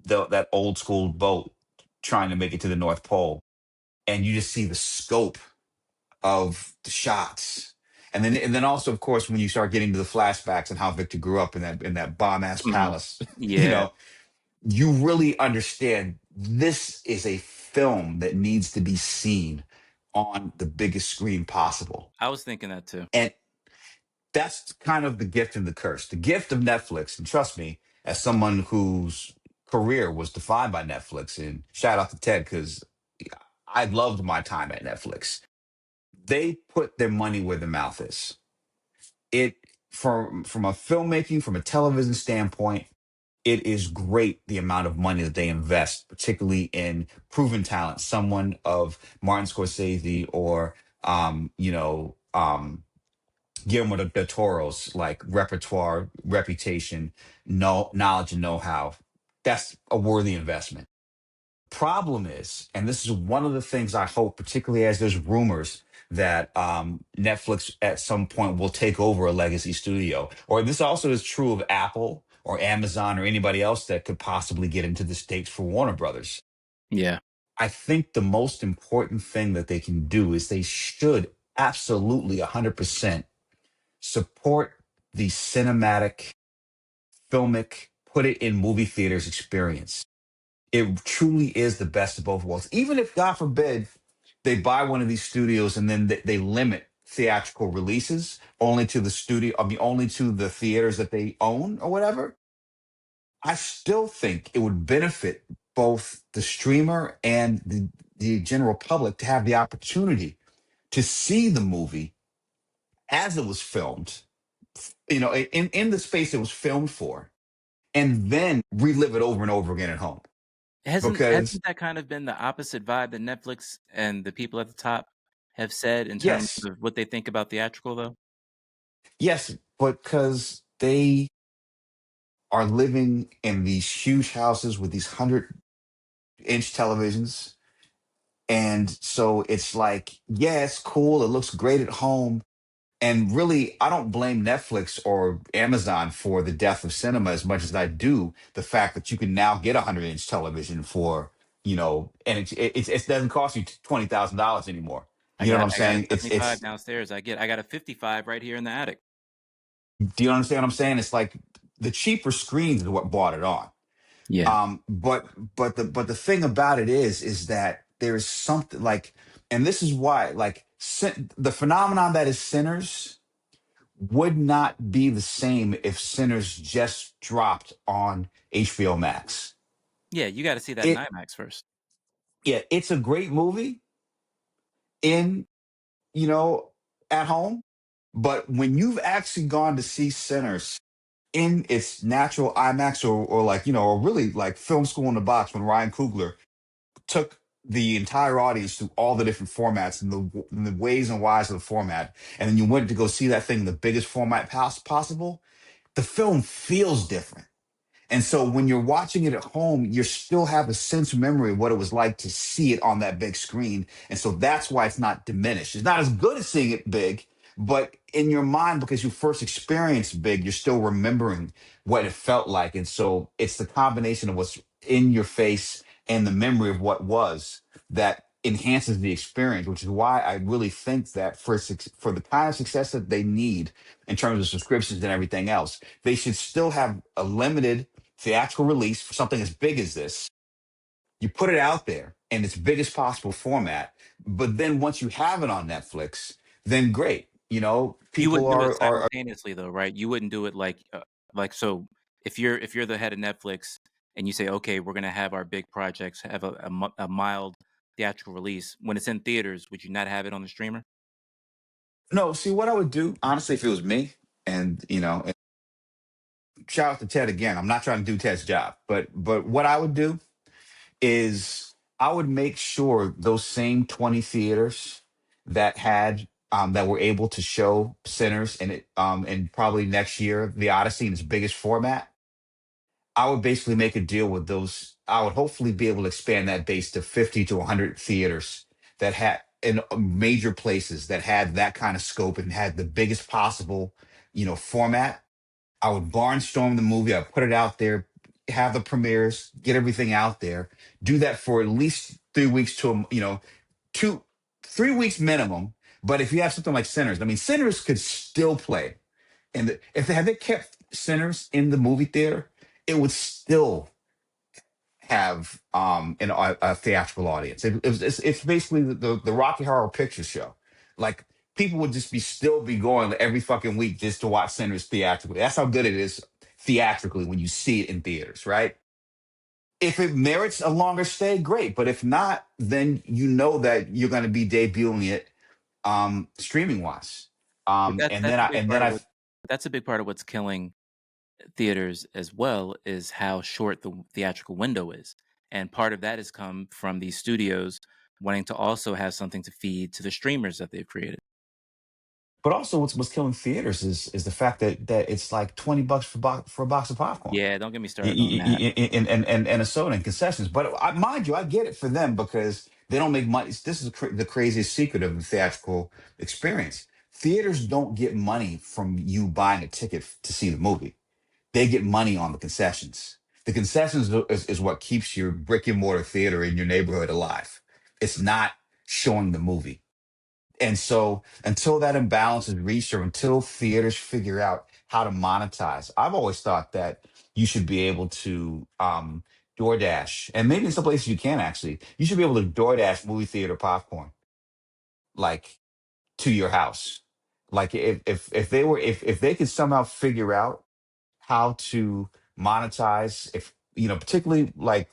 that old school boat trying to make it to the North Pole, and you just see the scope of the shots. And then also, of course, when you start getting to the flashbacks and how Victor grew up in that bomb ass Mhm. palace, Yeah, you really understand this is a film that needs to be seen on the biggest screen possible. I was thinking that too. And that's kind of the gift and the curse. The gift of Netflix, and trust me, as someone whose career was defined by Netflix, and shout out to Ted because I loved my time at Netflix. They put their money where their mouth is. It from a filmmaking, from a television standpoint, it is great the amount of money that they invest, particularly in proven talent, someone of Martin Scorsese or Guillermo del Toro's repertoire, reputation, knowledge and know-how. That's a worthy investment. Problem is, and this is one of the things I hope, particularly as there's rumors that Netflix at some point will take over a legacy studio, or this also is true of Apple or Amazon or anybody else that could possibly get into the States for Warner Brothers. Yeah. I think the most important thing that they can do is they should absolutely 100% support the cinematic, filmic, put it in movie theaters experience. It truly is the best of both worlds. Even if, God forbid, they buy one of these studios and then they limit theatrical releases only to the studio, I mean, only to the theaters that they own or whatever, I still think it would benefit both the streamer and the general public to have the opportunity to see the movie as it was filmed, in the space it was filmed for, and then relive it over and over again at home. Because Hasn't that kind of been the opposite vibe that Netflix and the people at the top have said in terms yes, of what they think about theatrical though? yes, but because they are living in these huge houses with these 100-inch televisions. And so it's like, yeah, it's cool. It looks great at home. And really, I don't blame Netflix or Amazon for the death of cinema as much as I do the fact that you can now get a 100-inch television for, and it doesn't cost you $20,000 anymore. You know what I'm I got a saying? 75 downstairs. I got a 55 right here in the attic. Do you understand what I'm saying? It's like the cheaper screens is what bought it on. Yeah. But the thing about it is that there is something and this is why the phenomenon that is Sinners would not be the same if Sinners just dropped on HBO Max. Yeah, you got to see that in It IMAX first. Yeah, it's a great movie in you know at home, but when you've actually gone to see Sinners in its natural IMAX or like, or really like film school in the box when Ryan Coogler took the entire audience through all the different formats and the ways and whys of the format. And then you went to go see that thing in the biggest format possible. The film feels different. And so when you're watching it at home, you still have a sense of memory of what it was like to see it on that big screen. And so that's why it's not diminished. It's not as good as seeing it big, but in your mind, because you first experienced big, you're still remembering what it felt like. And so it's the combination of what's in your face and the memory of what was that enhances the experience, which is why I really think that for the kind of success that they need in terms of subscriptions and everything else, they should still have a limited theatrical release for something as big as this. You put it out there in its biggest possible format, but then once you have it on Netflix, then great. You People wouldn't do it are simultaneously though, right? You wouldn't do it like so if you're the head of Netflix and you say, "Okay, we're gonna have our big projects have a mild theatrical release." When it's in theaters, would you not have it on the streamer? no. See, what I would do honestly if it was me, and shout out to Ted again. I'm not trying to do Ted's job, but what I would do is I would make sure those same 20 theaters that were able to show Sinners and probably next year the Odyssey in its biggest format. I would basically make a deal with those. I would hopefully be able to expand that base to 50 to 100 theaters that had in major places that had that kind of scope and had the biggest possible, format. I would barnstorm the movie. I'd put it out there, have the premieres, get everything out there. Do that for at least 3 weeks to 3 weeks minimum. But if you have something like Sinners, I mean, Sinners could still play, and if they had they kept Sinners in the movie theater, it would still have a theatrical audience. It's basically the Rocky Horror Picture Show. Like people would just still be going every fucking week just to watch Sinners theatrically. That's how good it is theatrically when you see it in theaters, right? If it merits a longer stay, great. But if not, then you know that you're going to be debuting it streaming wise. But And that's then a I big and part then of I what that's a big part of what's killing theaters as well is how short the theatrical window is. And part of that has come from these studios wanting to also have something to feed to the streamers that they've created. but also what's killing theaters is the fact that it's like $20 for a box of popcorn. Yeah, don't get me started on that. And a soda and concessions. But mind you, I get it for them because they don't make money. This is the craziest secret of the theatrical experience. Theaters don't get money from you buying a ticket to see the movie. They get money on the concessions. The concessions is what keeps your brick and mortar theater in your neighborhood alive. It's not showing the movie. And so until that imbalance is reached or until theaters figure out how to monetize, I've always thought that you should be able to DoorDash, and maybe in some places you can actually, you should be able to DoorDash movie theater popcorn like to your house. Like if they could somehow figure out how to monetize if particularly like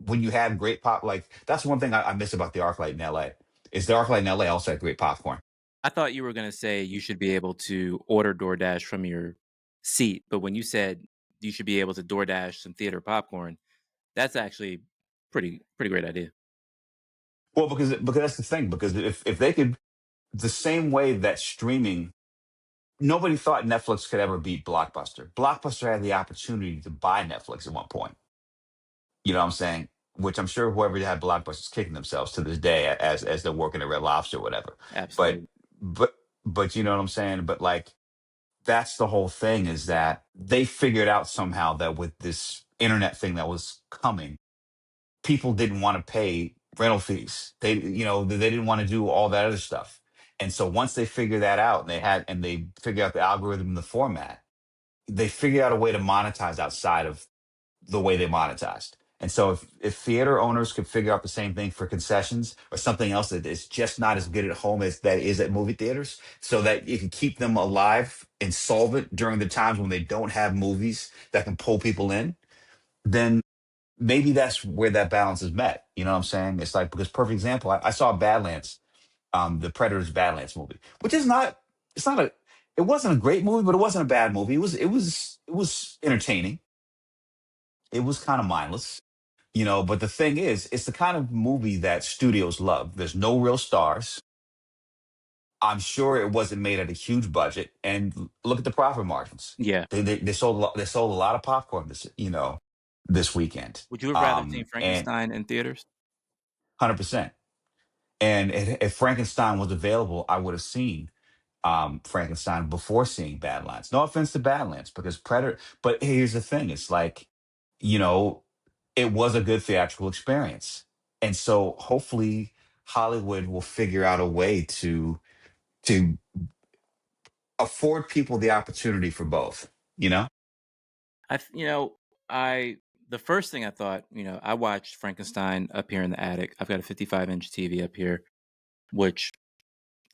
when you have great pop like that's one thing I miss about the ArcLight in LA is the ArcLight in LA also had great popcorn. I thought you were gonna say you should be able to order DoorDash from your seat, but when you said you should be able to DoorDash some theater popcorn, that's actually pretty great idea. Well, because that's the thing. Because if they could, the same way that streaming, nobody thought Netflix could ever beat Blockbuster. Blockbuster had the opportunity to buy Netflix at one point. You know what I'm saying? Which I'm sure whoever had Blockbuster is kicking themselves to this day as they're working at Red Lobster or whatever. But Absolutely. but but you know what I'm saying? But like that's the whole thing is that they figured out somehow that with this internet thing that was coming people didn't want to pay rental fees. They didn't want to do all that other stuff. And so once they figured that out and they figured out the algorithm and the format, they figured out a way to monetize outside of the way they monetized. And so if theater owners could figure out the same thing for concessions or something else that is just not as good at home as that is at movie theaters, so that you can keep them alive and solvent during the times when they don't have movies that can pull people in, then maybe that's where that balance is met. You know what I'm saying? It's like because perfect example, I saw Badlands, the Predators Badlands movie, which is not it's not a It wasn't a great movie, but it wasn't a bad movie. It was entertaining. It was kind of mindless, but the thing is, it's the kind of movie that studios love. There's no real stars. I'm sure it wasn't made at a huge budget, and look at the profit margins. Yeah. They sold a lot of popcorn this weekend. Would you have rather seen And Frankenstein in theaters? 100%. And if Frankenstein was available, I would have seen Frankenstein before seeing Badlands. No offense to Badlands, because Predator. But here's the thing: it's like, you know, it was a good theatrical experience, and so hopefully Hollywood will figure out a way to afford people the opportunity for both. You know? I, I the first thing I thought, I watched Frankenstein up here in the attic. I've got a 55-inch TV up here, which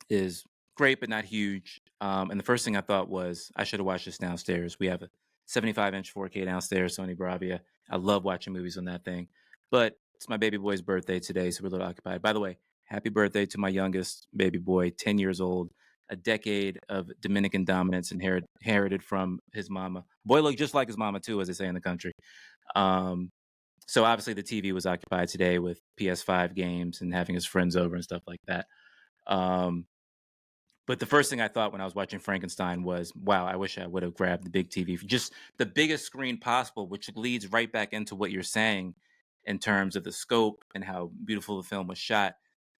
is great but not huge. And the first thing I thought was I should have watched this downstairs. We have a 75-inch 4K downstairs, Sony Bravia. I love watching movies on that thing. But it's my baby boy's birthday today, so we're a little occupied. By the way, happy birthday to my youngest baby boy, 10 years old. A decade of Dominican dominance inherited from his mama. Boy looked just like his mama too, as they say in the country. Um, so obviously the TV was occupied today with PS5 games and having his friends over and stuff like that. Um, but the first thing I thought when I was watching Frankenstein was, wow, I wish I would have grabbed the big TV, just the biggest screen possible, which leads right back into what you're saying in terms of the scope and how beautiful the film was shot.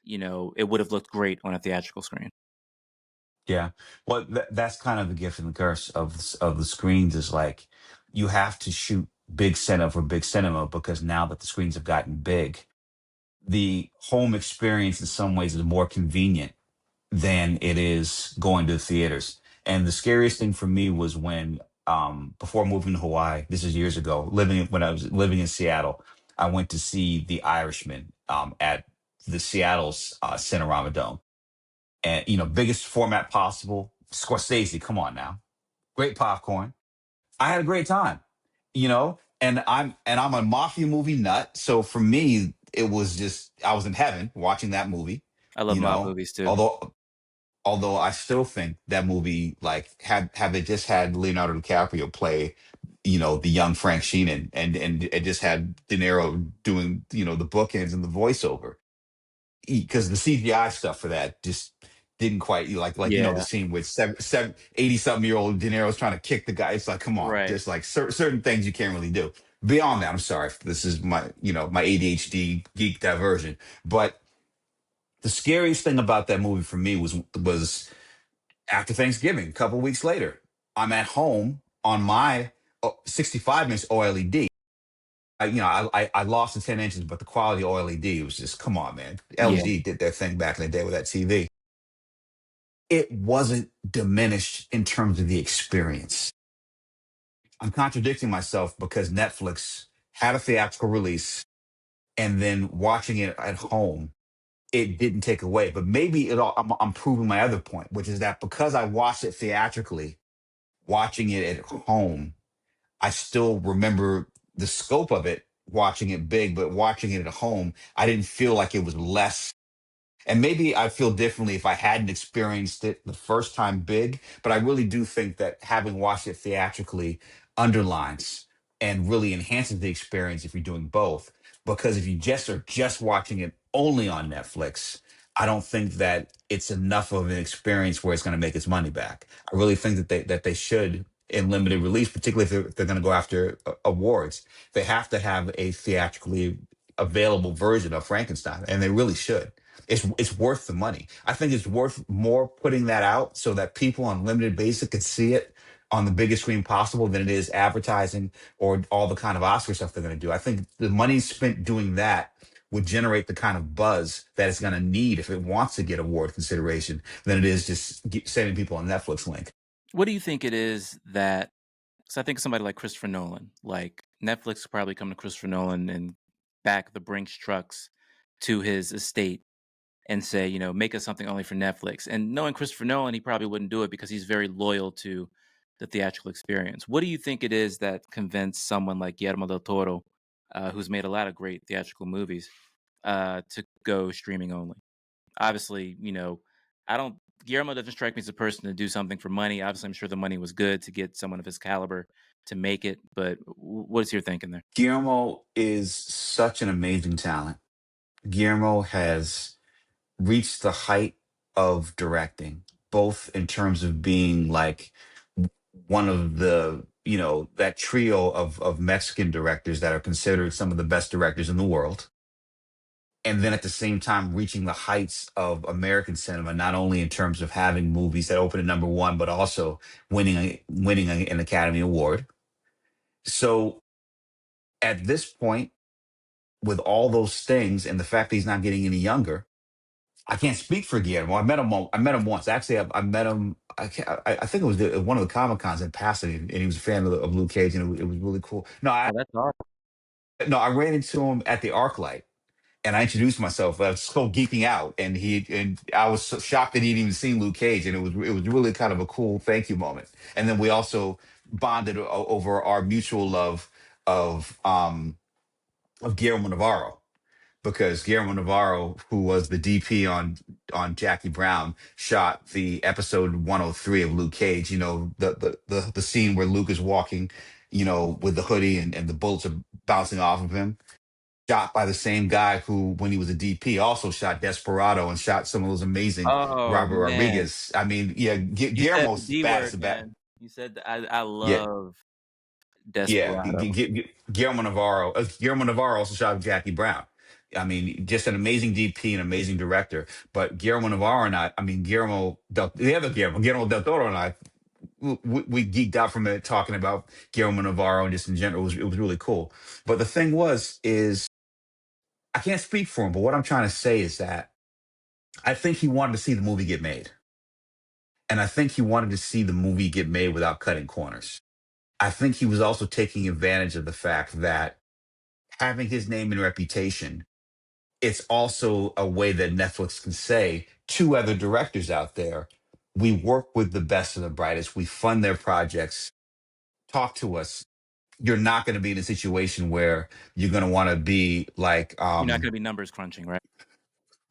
It would have looked great on a theatrical screen. Yeah. Well, that's kind of the gift and the curse of the screens, is like you have to shoot big cinema for big cinema, because now that the screens have gotten big, the home experience in some ways is more convenient than it is going to the theaters. And the scariest thing for me was when, before moving to Hawaii, this is years ago, when I was living in Seattle, I went to see The Irishman at the Seattle's Cinerama Dome, and biggest format possible. Scorsese, come on now, great popcorn. I had a great time, and I'm a mafia movie nut. So for me, it was just, I was in heaven watching that movie. I love You mob know, movies too. although I still think that movie, like, had they just had Leonardo DiCaprio play, the young Frank Sheenan, and it just had De Niro doing, the bookends and the voiceover, because the CGI stuff for that just didn't quite, the Yeah, scene with 80 something year old De Niro's trying to kick the guy. It's like, come on, right. there's like certain things you can't really do. Beyond that, I'm sorry, this is my ADHD geek diversion, but the scariest thing about that movie for me was after Thanksgiving, a couple weeks later, I'm at home on my 65-inch OLED. I lost the 10 inches, but the quality of OLED was just, come on, man. Yeah. LG did their thing back in the day with that TV. It wasn't diminished in terms of the experience. I'm contradicting myself because Netflix had a theatrical release, and then watching it at home, it didn't take away. But maybe I'm proving my other point, which is that because I watched it theatrically, watching it at home, I still remember the scope of it, watching it big, but watching it at home, I didn't feel like it was less. And maybe I feel differently if I hadn't experienced it the first time big, but I really do think that having watched it theatrically underlines and really enhances the experience if you're doing both. Because if you just watching it only on Netflix, I don't think that it's enough of an experience where it's going to make its money back. I really think that they should, in limited release, particularly if they're going to go after awards, they have to have a theatrically available version of Frankenstein, and they really should. It's worth the money. I think it's worth more putting that out so that people on limited basis can see it on the biggest screen possible than it is advertising or all the kind of Oscar stuff they're going to do. I think the money spent doing that would generate the kind of buzz that it's going to need if it wants to get award consideration than it is just sending people a Netflix link. What do you think it is that? Because I think somebody like Christopher Nolan, like Netflix, could probably come to Christopher Nolan and back the Brinks trucks to his estate and say, make us something only for Netflix. And knowing Christopher Nolan, he probably wouldn't do it because he's very loyal to the theatrical experience. What do you think it is that convinced someone like Guillermo del Toro, who's made a lot of great theatrical movies, to go streaming only? Obviously, I don't. Guillermo doesn't strike me as a person to do something for money. Obviously, I'm sure the money was good to get someone of his caliber to make it, but what is your thinking there? Guillermo is such an amazing talent. Guillermo has reached the height of directing, both in terms of being like one of the, that trio of Mexican directors that are considered some of the best directors in the world. And then at the same time, reaching the heights of American cinema, not only in terms of having movies that open at number one, but also an Academy Award. So at this point, with all those things and the fact that he's not getting any younger, I can't speak for Guillermo. I met him once. Actually, I met him. I think it was one of the Comic Cons in passing, and he was a fan of Luke Cage, and it was really cool. Oh, that's awesome. No, I ran into him at the ArcLight, and I introduced myself. I was so geeking out, and I was so shocked that he'd even seen Luke Cage, and it was really kind of a cool thank you moment. And then we also bonded over our mutual love of um of Guillermo Navarro, because Guillermo Navarro, who was the DP on Jackie Brown, shot the episode 103 of Luke Cage. The scene where Luke is walking, with the hoodie and the bullets are bouncing off of him. Shot by the same guy who, when he was a DP, also shot Desperado and shot some of those amazing Oh Robert man, Rodriguez. I mean, yeah, you said the Guillermo's D bad as a word, bat. man. You said I Yeah, love yeah. Desperado. Guillermo Navarro. Guillermo Navarro also shot Jackie Brown. I mean, just an amazing DP, an amazing director. But Guillermo Navarro and I mean, the other Guillermo del Toro and I, we geeked out from it talking about Guillermo Navarro and just in general. It was really cool. But the thing is I can't speak for him, but what I'm trying to say is that I think he wanted to see the movie get made. And I think he wanted to see the movie get made without cutting corners. I think he was also taking advantage of the fact that having his name and reputation, it's also a way that Netflix can say to other directors out there, we work with the best and the brightest, we fund their projects, talk to us. You're not going to be in a situation where you're going to want to be like, You're not going to be numbers crunching, right?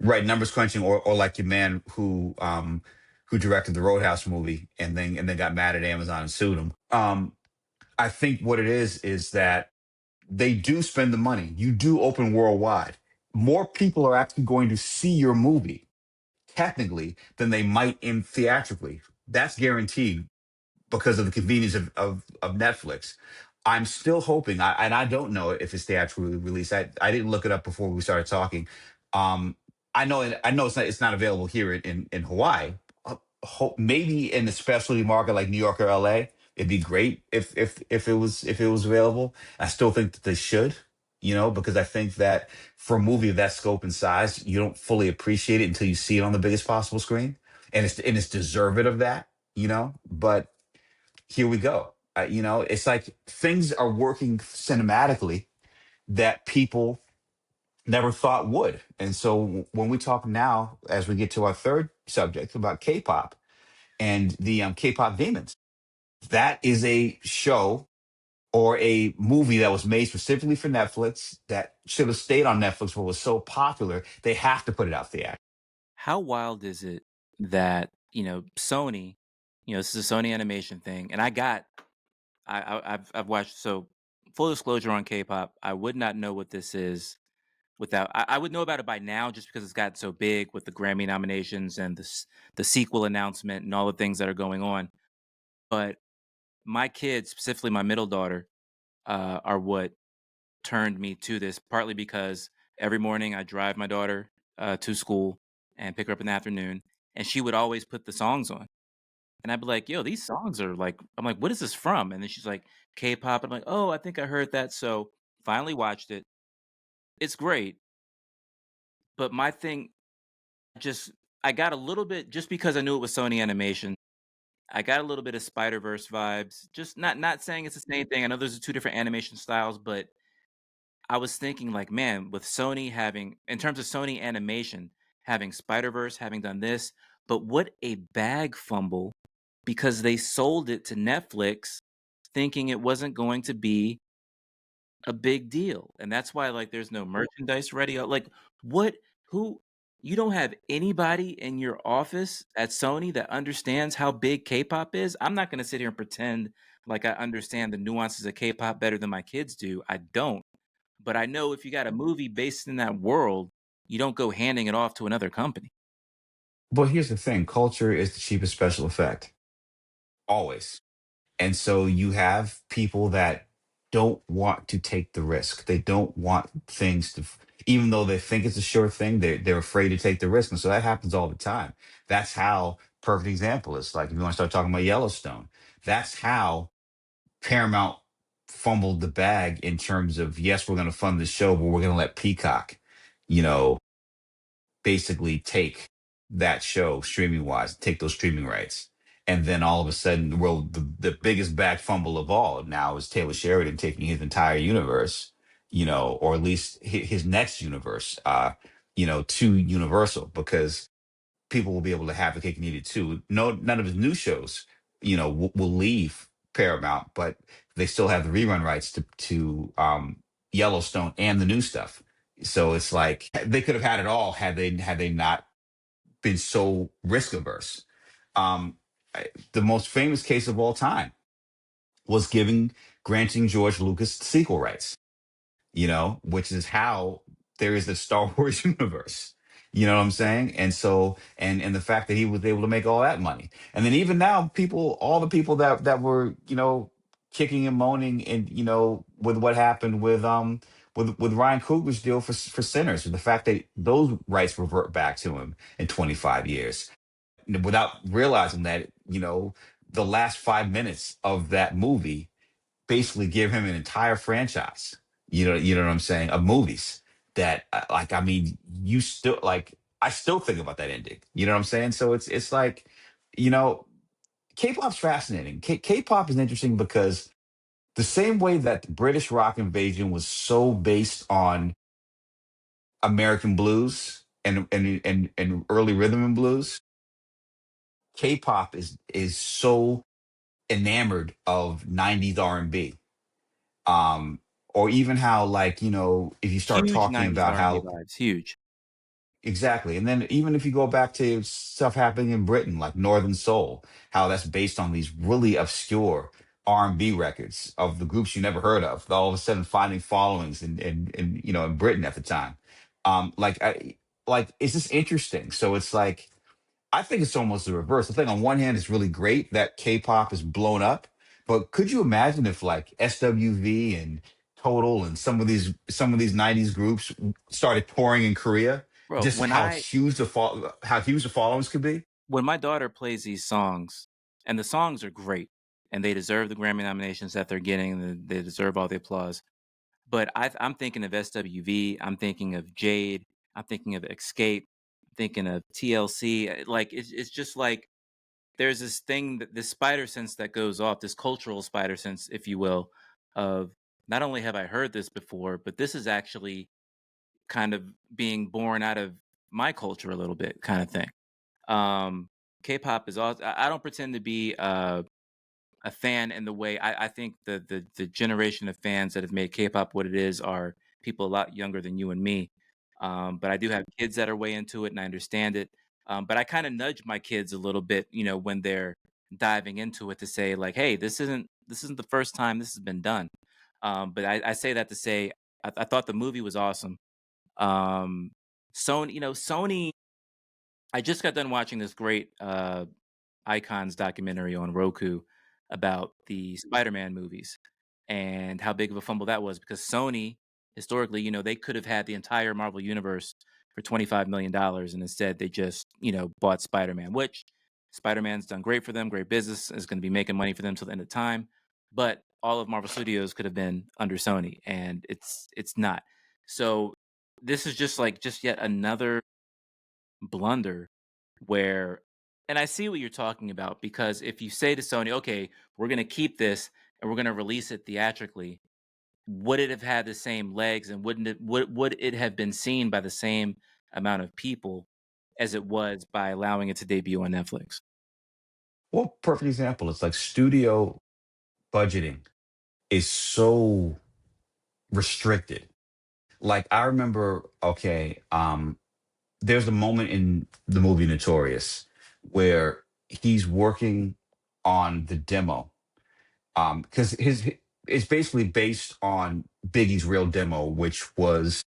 right, numbers crunching, or like your man who directed the Roadhouse movie and then got mad at Amazon and sued him. I think what it is that they do spend the money. You do open worldwide. More people are actually going to see your movie technically than they might in theatrically. That's guaranteed because of the convenience of Netflix. I'm still hoping, and I don't know if it's theatrically released. I didn't look it up before we started talking. Um, I know it's not available here in Hawaii. Maybe in a specialty market like New York or LA, it'd be great if it was available. I still think that they should, because I think that for a movie of that scope and size, you don't fully appreciate it until you see it on the biggest possible screen, and it's deserved of that, But here we go. It's like things are working cinematically that people never thought would. And so when we talk now, as we get to our third subject about K-pop and the K-pop Demons, that is a show or a movie that was made specifically for Netflix that should have stayed on Netflix, but was so popular they have to put it out there. How wild is it that, Sony, this is a Sony animation thing, and I've watched. So full disclosure on K-pop, I would not know what this is without. I would know about it by now just because it's gotten so big with the Grammy nominations and the sequel announcement and all the things that are going on. But my kids, specifically my middle daughter, are what turned me to this. Partly because every morning I drive my daughter to school and pick her up in the afternoon, and she would always put the songs on. And I'd be like, "Yo, these songs are like," I'm like, "What is this from?" And then she's like, "K-pop." I'm like, "Oh, I think I heard that." So finally watched it. It's great, but my thing just I got a little bit just because I knew it was Sony Animation. I got a little bit of Spider-Verse vibes. Just not saying it's the same thing. I know there's two different animation styles, but I was thinking like, man, with Sony having in terms of Sony Animation, having Spider-Verse, having done this, but what a bag fumble because they sold it to Netflix thinking it wasn't going to be a big deal. And that's why like there's no merchandise ready. Like what who You don't have anybody in your office at Sony that understands how big K-pop is. I'm not gonna sit here and pretend like I understand the nuances of K-pop better than my kids do. I don't. But I know if you got a movie based in that world, you don't go handing it off to another company. But here's the thing: culture is the cheapest special effect, always. And so you have people that don't want to take the risk. They don't want things to, even though they think it's a sure thing, they're afraid to take the risk. And so that happens all the time. That's how, perfect example is like, if you want to start talking about Yellowstone, that's how Paramount fumbled the bag in terms of, yes, we're going to fund the show, but we're going to let Peacock, you know, basically take that show streaming wise, take those streaming rights. And then all of a sudden, well, the biggest back fumble of all now is Taylor Sheridan taking his entire universe, or at least his next universe, to Universal, because people will be able to have the cake and eat it too. No, none of his new shows, will leave Paramount, but they still have the rerun rights to Yellowstone and the new stuff. So it's like they could have had it all had they not been so risk averse. Um, the most famous case of all time was granting George Lucas sequel rights, which is how there is the Star Wars universe. You know what I'm saying? And so, and the fact that he was able to make all that money, and then even now, all the people that were, kicking and moaning, and with what happened with Ryan Coogler's deal for Sinners, the fact that those rights revert back to him in 25 years, without realizing that, the last 5 minutes of that movie basically give him an entire franchise. You know what I'm saying? Of movies that, like, I mean, you still like. I still think about that ending. You know what I'm saying? So it's like, you know, K-pop's fascinating. K-pop is interesting because the same way that the British rock invasion was so based on American blues and early rhythm and blues, K-pop is so enamored of 90s R&B. um or even how, like, if you start Huge talking 90s about R&B how, vibes, huge. exactly, and then even if you go back to stuff happening in Britain like Northern Soul, how that's based on these really obscure R&B records of the groups you never heard of, all of a sudden finding followings in Britain at the time. Like it's just interesting. So it's like, I think it's almost the reverse. I think on one hand, it's really great that K-pop is blown up, but could you imagine if like SWV and Total and some of these '90s groups started touring in Korea? Bro, Just how huge the followings could be. when my daughter plays these songs, and the songs are great, and they deserve the Grammy nominations that they're getting, and they deserve all the applause. But I'm thinking of SWV, I'm thinking of Jade, I'm thinking of Escape, I'm thinking of TLC. Like it's just like there's this thing, that this spider sense that goes off, this cultural spider sense, if you will, of not only have I heard this before, but this is actually kind of being born out of my culture a little bit, kind of thing. Um, K-pop is also. I don't pretend to be a fan in the way I think the generation of fans that have made K-pop what it is are people a lot younger than you and me. But I do have kids that are way into it, and I understand it. But I kind of nudge my kids a little bit, when they're diving into it, to say like, "Hey, this isn't the first time this has been done." But I say that to say I thought the movie was awesome. Um, Sony. I just got done watching this great Icons documentary on Roku about the Spider-Man movies and how big of a fumble that was, because Sony historically, they could have had the entire Marvel universe for $25 million, and instead they just, bought Spider-Man, which Spider-Man's done great for them, great business, is going to be making money for them till the end of time. But all of Marvel Studios could have been under Sony, and it's not. So this is just yet another blunder where, and I see what you're talking about, because if you say to Sony, "Okay, we're going to keep this and we're going to release it theatrically," would it have had the same legs, and would it have been seen by the same amount of people as it was by allowing it to debut on Netflix? Well, perfect example. It's like studio budgeting is so restricted. Like, I remember, okay, there's a moment in the movie Notorious where he's working on the demo, because his it's basically based on Biggie's real demo, which was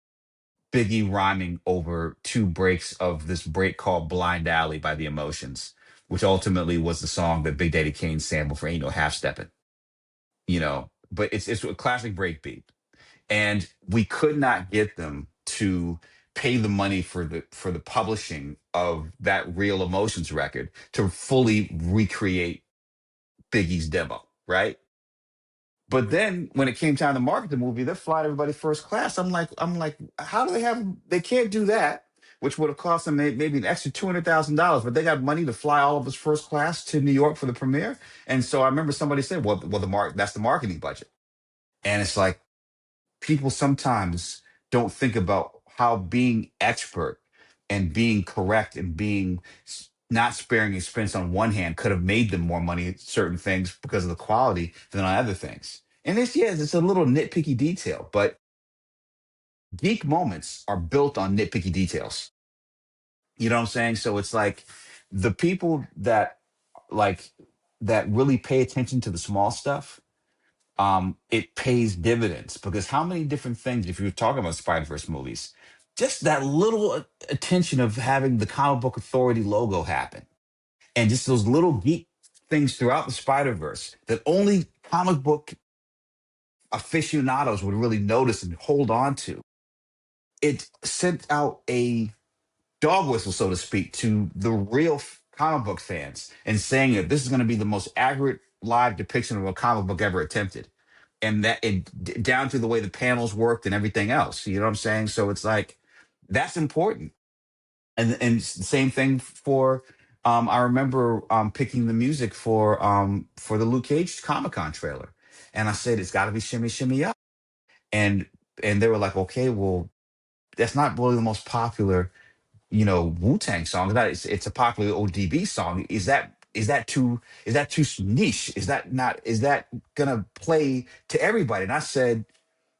Biggie rhyming over two breaks of this break called Blind Alley by the Emotions, which ultimately was the song that Big Daddy Kane sampled for Ain't No Half Steppin', but it's a classic break beat. And we could not get them to pay the money for the publishing of that Real Emotions record to fully recreate Biggie's demo, right? But then when it came time to market the movie, they're flying everybody first class. I'm like, how do they have? They can't do that, which would have cost them maybe an extra $200,000. But they got money to fly all of us first class to New York for the premiere. And so I remember somebody said, "Well, that's the marketing budget." And it's like people sometimes don't think about how being expert and being correct and being not sparing expense on one hand could have made them more money at certain things because of the quality than on other things. And it's, yes, it's a little nitpicky detail, but geek moments are built on nitpicky details. You know what I'm saying? So it's like the people like that really pay attention to the small stuff, it pays dividends, because how many different things, if you're talking about Spider-Verse movies, just that little attention of having the comic book authority logo happen, and just those little geek things throughout the Spider-Verse that only comic book aficionados would really notice and hold on to. It sent out a dog whistle, so to speak, to the real comic book fans, and saying that this is going to be the most accurate live depiction of a comic book ever attempted, and down to the way the panels worked and everything else. You know what I'm saying? So it's like that's important, and it's the same thing for. I remember picking the music for the Luke Cage Comic Con trailer, and I said it's got to be Shimmy Shimmy Ya, and they were like, okay, well, that's not really the most popular Wu Tang song. It's a popular ODB song. Is that too niche? Is that gonna play to everybody? And I said,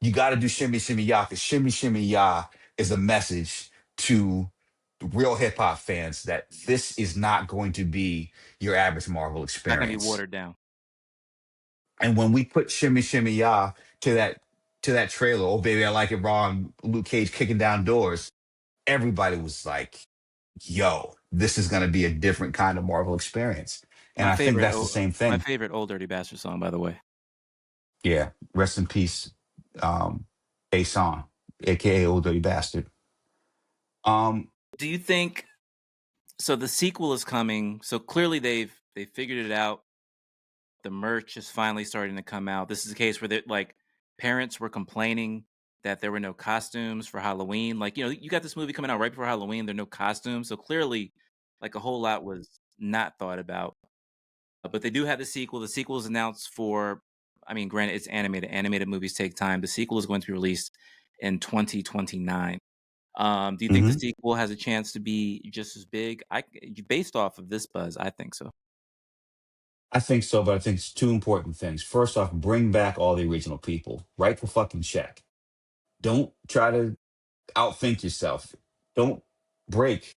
you got to do Shimmy Shimmy Ya, because Shimmy Shimmy Ya is a message to real hip hop fans that this is not going to be your average Marvel Not gonna be experience. watered down. And when we put Shimmy Shimmy Ya to that trailer, oh baby, I like it raw, and Luke Cage kicking down doors, everybody was like, yo, this is going to be a different kind of Marvel experience. And My I think favorite, that's the same my thing. favorite Old Dirty Bastard song, by the way. Yeah. Rest in peace, A Song, aka Old Dirty Bastard. Um, Do you think so? The sequel is coming. So clearly they figured it out. The merch is finally starting to come out. This is a case where like parents were complaining that there were no costumes for Halloween. Like, you got this movie coming out right before Halloween, there are no costumes. So clearly, like, a whole lot was not thought about. But they do have the sequel. The sequel is announced for, I mean, granted, it's animated. Animated movies take time. The sequel is going to be released in 2029. Do you think the mhm. sequel has a chance to be just as big? Based off of this buzz, I think so. I think so, but I think it's two important things. First off, bring back all the original people. Write the fucking check. Don't try to outthink yourself. Don't break,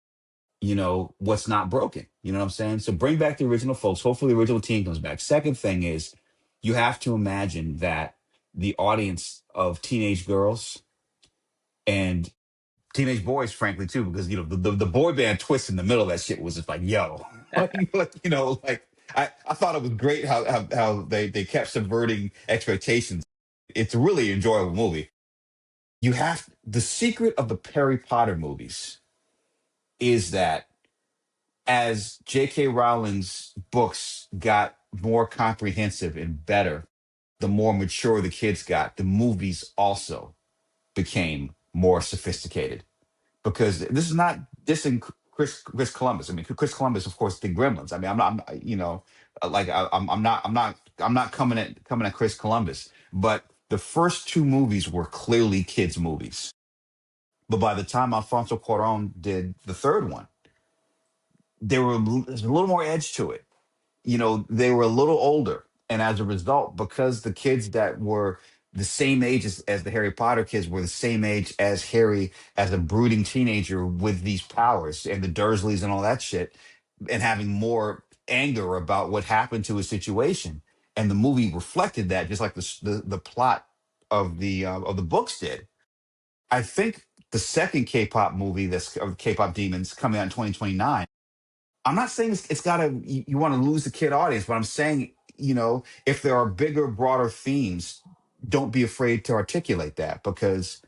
what's not broken. You know what I'm saying? So bring back the original folks. Hopefully the original team comes back. Second thing is, you have to imagine that the audience of teenage girls and teenage boys, frankly, too, because the boy band twist in the middle of that shit was just like, yo, I thought it was great how they kept subverting expectations. It's a really enjoyable movie. The secret of the Harry Potter movies is that as J.K. Rowling's books got more comprehensive and better, the more mature the kids got, the movies also became more sophisticated. Because this is not dissing Chris Columbus. I mean, Chris Columbus, of course, did Gremlins. I mean, I'm not coming at Chris Columbus, but the first two movies were clearly kids' movies. But by the time Alfonso Cuarón did the third one, there's a little more edge to it. They were a little older, and as a result, because the kids that were the same age as the Harry Potter kids were the same age as Harry as a brooding teenager with these powers and the Dursleys and all that shit, and having more anger about what happened to his situation. And the movie reflected that, just like the plot of the books did. I think the second K-pop movie that's of K-pop Demons coming out in 2029. I'm not saying it's got to you want to lose the kid audience, but I'm saying, if there are bigger, broader themes, don't be afraid to articulate that, because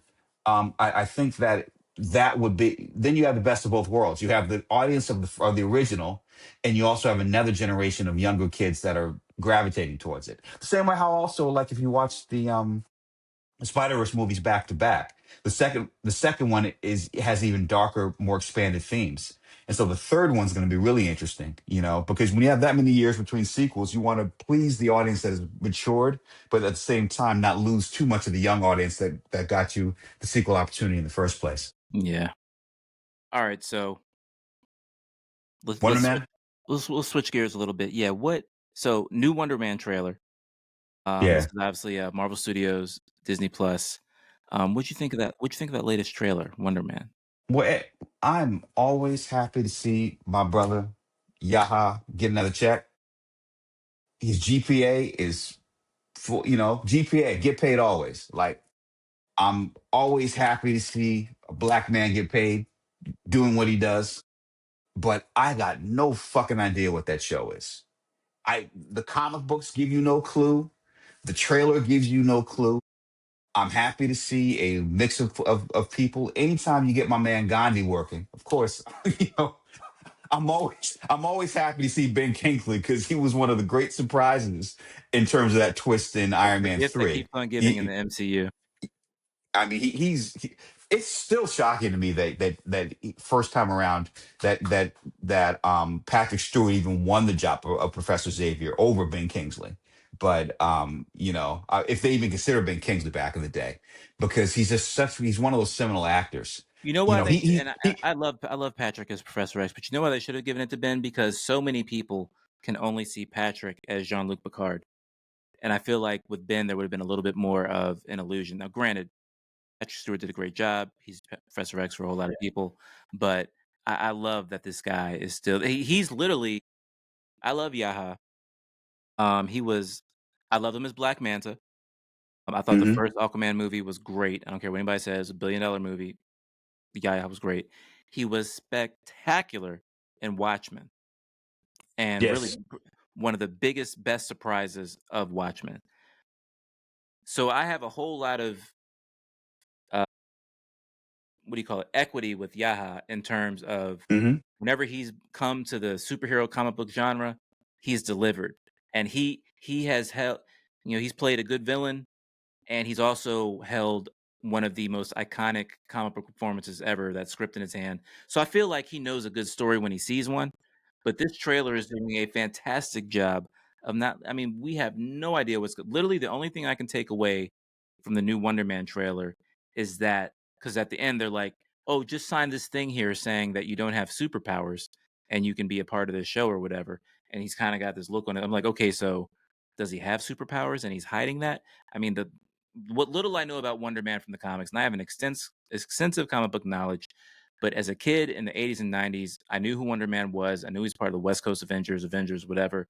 I think that that would be, then you have the best of both worlds. You have the audience of the original, and you also have another generation of younger kids that are gravitating towards it. Same way how also, like, if you watch the Spider-Verse movies back to back. The second one has even darker, more expanded themes. And so the third one's going to be really interesting, because when you have that many years between sequels, you want to please the audience that has matured, but at the same time not lose too much of the young audience that got you the sequel opportunity in the first place. Yeah. All right. So let's Wonder let's swi- Man? let's switch gears a little bit. Yeah. What? So new Wonder Man trailer. This Yeah. is obviously Marvel Studios, Disney Plus. What'd you think of that? What'd you think of that latest trailer, Wonder Man? Well, I'm always happy to see my brother Yaha get another check. His GPA is full, GPA, get paid always. Like, I'm always happy to see a black man get paid doing what he does, but I got no fucking idea what that show is. The comic books give you no clue. The trailer gives you no clue. I'm happy to see a mix of people. Anytime you get my man Gandhi working, of course, I'm always happy to see Ben Kingsley, because he was one of the great surprises in terms of that twist in Iron The Man gift that 3. keeps on giving in the MCU. I mean, it's still shocking to me first time around that Patrick Stewart even won the job of Professor Xavier over Ben Kingsley. But if they even consider Ben Kingsley back in the day, because he's one of those seminal actors. You know You why know, they he should, he and he. I love Patrick as Professor X, but you know why they should have given it to Ben? Because so many people can only see Patrick as Jean-Luc Picard. And I feel like with Ben there would have been a little bit more of an illusion. Now granted, Patrick Stewart did a great job. He's Professor X for a whole lot of people, but I love that this guy is still he's literally I love Yaha. He was I love him as Black Manta. I thought the Hmm. first Aquaman movie was great. I don't care what anybody says, $1 billion movie. The guy was great. He was spectacular in Watchmen, and really Yes. one of the biggest, best surprises of Watchmen. So I have a whole lot of uh, what do you call it, equity with Yaha in terms of Hmm. whenever he's come to the superhero comic book genre, he's delivered, and he has held. He's played a good villain, and he's also held one of the most iconic comic book performances ever, that script in his hand. So I feel like he knows a good story when he sees one. But this trailer is doing a fantastic job of not. I mean, we have no idea literally the only thing I can take away from the new Wonder Man trailer is that, because at the end they're like, "Oh, just sign this thing here saying that you don't have superpowers and you can be a part of this show or whatever." And he's kind of got this look on it. I'm like, okay, so does he have superpowers and he's hiding that? I mean, the what little I know about Wonder Man from the comics, and I have an extensive comic book knowledge, but as a kid in the 80s and 90s, I knew who Wonder Man was. I knew he's part of the West Coast Avengers, whatever.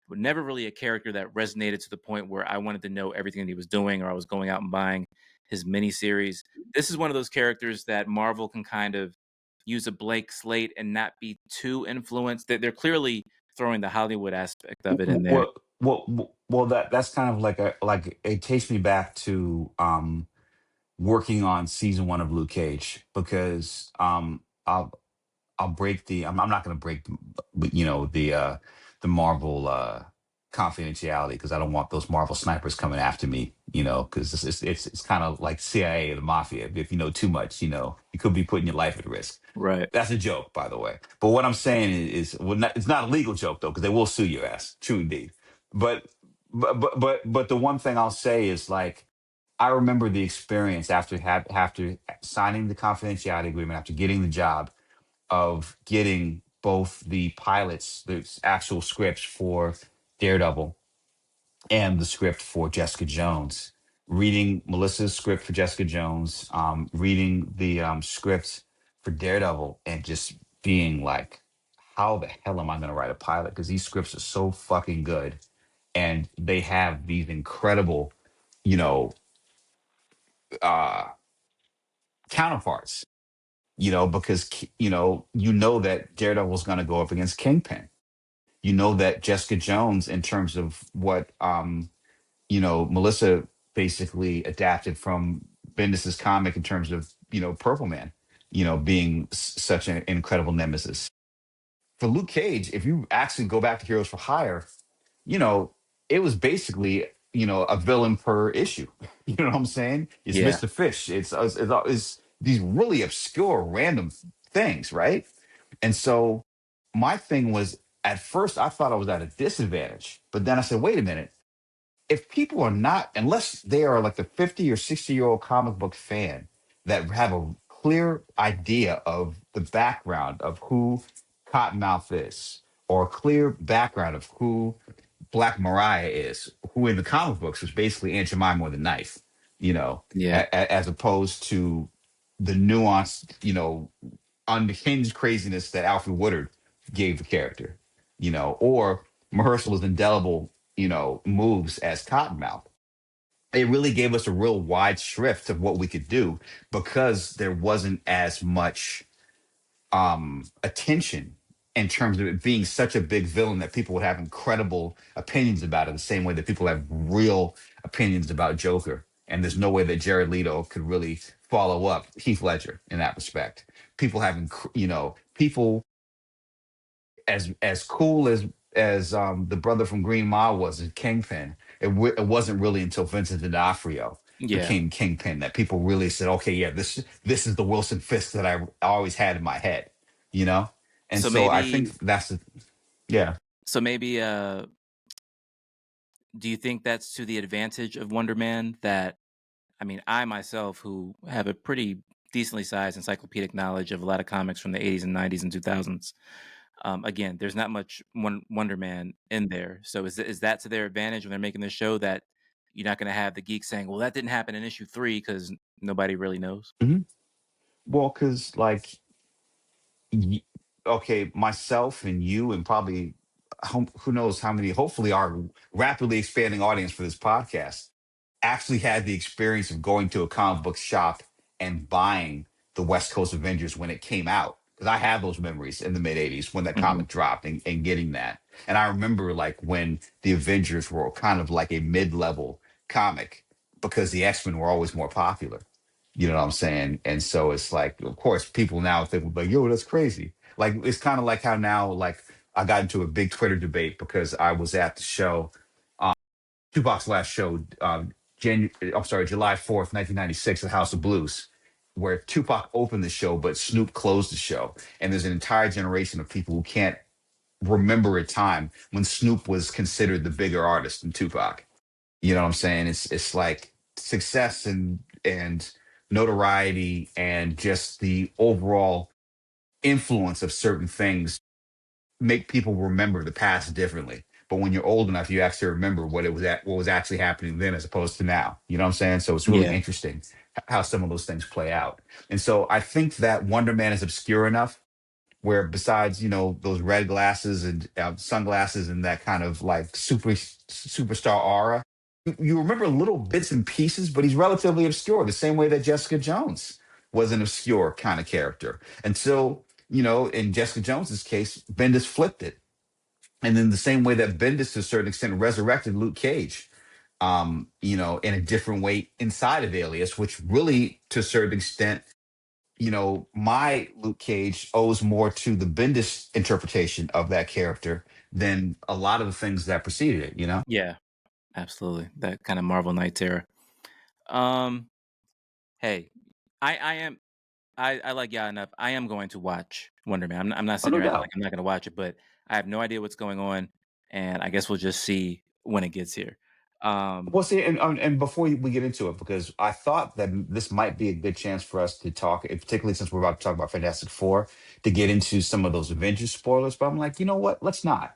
But never really a character that resonated to the point where I wanted to know everything that he was doing, or I was going out and buying his miniseries. This is one of those characters that Marvel can kind of use a blank slate and not be too influenced. They're clearly throwing the Hollywood aspect of it in there. Well, that's kind of like it takes me back to working on season one of Luke Cage, because I'll break I'm not going to break the Marvel confidentiality, because I don't want those Marvel snipers coming after me, because it's kind of like CIA or the mafia. If you know too much, you could be putting your life at risk. Right. That's a joke, by the way. But what I'm saying well, it's not a legal joke though, because they will sue your ass. True indeed. But but the one thing I'll say is, like, I remember the experience after signing the confidentiality agreement, after getting the job, of getting both the pilots, the actual scripts for Daredevil and the script for Jessica Jones. reading Melissa's script for Jessica Jones, reading the script for Daredevil, and just being like, how the hell am I going to write a pilot? Because these scripts are so fucking good, and they have these incredible, you know, uh, counterparts. Because that Daredevil's going to go up against Kingpin. You know that Jessica Jones, in terms of what Melissa basically adapted from Bendis's comic in terms of, Purple Man, being such an incredible nemesis. For Luke Cage, if you actually go back to Heroes for Hire, you know, it was basically, a villain per issue. You know what I'm saying? It's Yeah. Mr. Fish. It's these really obscure, random things, right? And so my thing was, at first I thought I was at a disadvantage, but then I said, wait a minute, if people are not, unless they are like the 50 or 60-year-old comic book fan that have a clear idea of the background of who Cottonmouth is, or a clear background of who Black Mariah is, who in the comic books was basically Aunt Jemima with a knife, Yeah. as opposed to the nuanced, unhinged craziness that Alfred Woodard gave the character, or Mahershala's indelible, moves as Cottonmouth. It really gave us a real wide shrift of what we could do because there wasn't as much attention in terms of it being such a big villain that people would have incredible opinions about it, the same way that people have real opinions about Joker. And there's no way that Jared Leto could really follow up Heath Ledger in that respect. People having, people as cool as the brother from Green Mile was in Kingpin. It wasn't really until Vincent D'Onofrio Yeah. became Kingpin that people really said, okay, yeah, this is the Wilson Fisk that I always had in my head, you know. And So so I think maybe yeah. so maybe do you think that's to the advantage of Wonder Man that I mean, I myself who have a pretty decently sized encyclopedic knowledge of a lot of comics from the 80s and 90s and 2000s. Again, there's not much Wonder Man in there. So is that to their advantage when they're making this show that you're not going to have the geeks saying, "Well, that didn't happen in issue 3 because nobody really knows." Mhm. Well, because like y- okay, myself and you and probably who knows how many, hopefully our rapidly expanding audience for this podcast actually had the experience of going to a comic book shop and buying the West Coast Avengers when it came out. Because I have those memories in the mid 80s when that Hmm. comic dropped, and getting that. And I remember like when the Avengers were kind of like a mid level comic because the X-Men were always more popular. You know what I'm saying? And so it's like, of course, people now think like, yo, that's crazy. Like, it's kind of like how now, like, I got into a big Twitter debate because I was at the show, Tupac's last show, July 4th, 1996, at House of Blues, where Tupac opened the show, but Snoop closed the show. And there's an entire generation of people who can't remember a time when Snoop was considered the bigger artist than Tupac. You know what I'm saying? It's like success and notoriety and just the overall influence of certain things make people remember the past differently. But when you're old enough, you actually remember what was actually happening then as opposed to now. You know what I'm saying? So it's really Yeah. interesting how some of those things play out. And so I think that Wonder Man is obscure enough where, besides those red glasses and sunglasses and that kind of like superstar aura, you remember little bits and pieces, but he's relatively obscure, the same way that Jessica Jones was an obscure kind of character until, in Jessica Jones's case, Bendis flipped it. And then the same way that Bendis to a certain extent resurrected Luke Cage, in a different way inside of Alias, which really to a certain extent, my Luke Cage owes more to the Bendis interpretation of that character than a lot of the things that preceded it. Yeah. Absolutely. That kind of Marvel Knights era. Um hey, I am I like yeah enough. I am going to watch Wonder Man. I'm not Oh, sitting no here acting like doubt. I'm not going to watch it, but I have no idea what's going on, and I guess we'll just see when it gets here. Um, Well, see, and before we get into it, because I thought that this might be a good chance for us to talk, particularly since we're about to talk about Fantastic Four, to get into some of those Avengers spoilers. But I'm like, you know what? Let's not.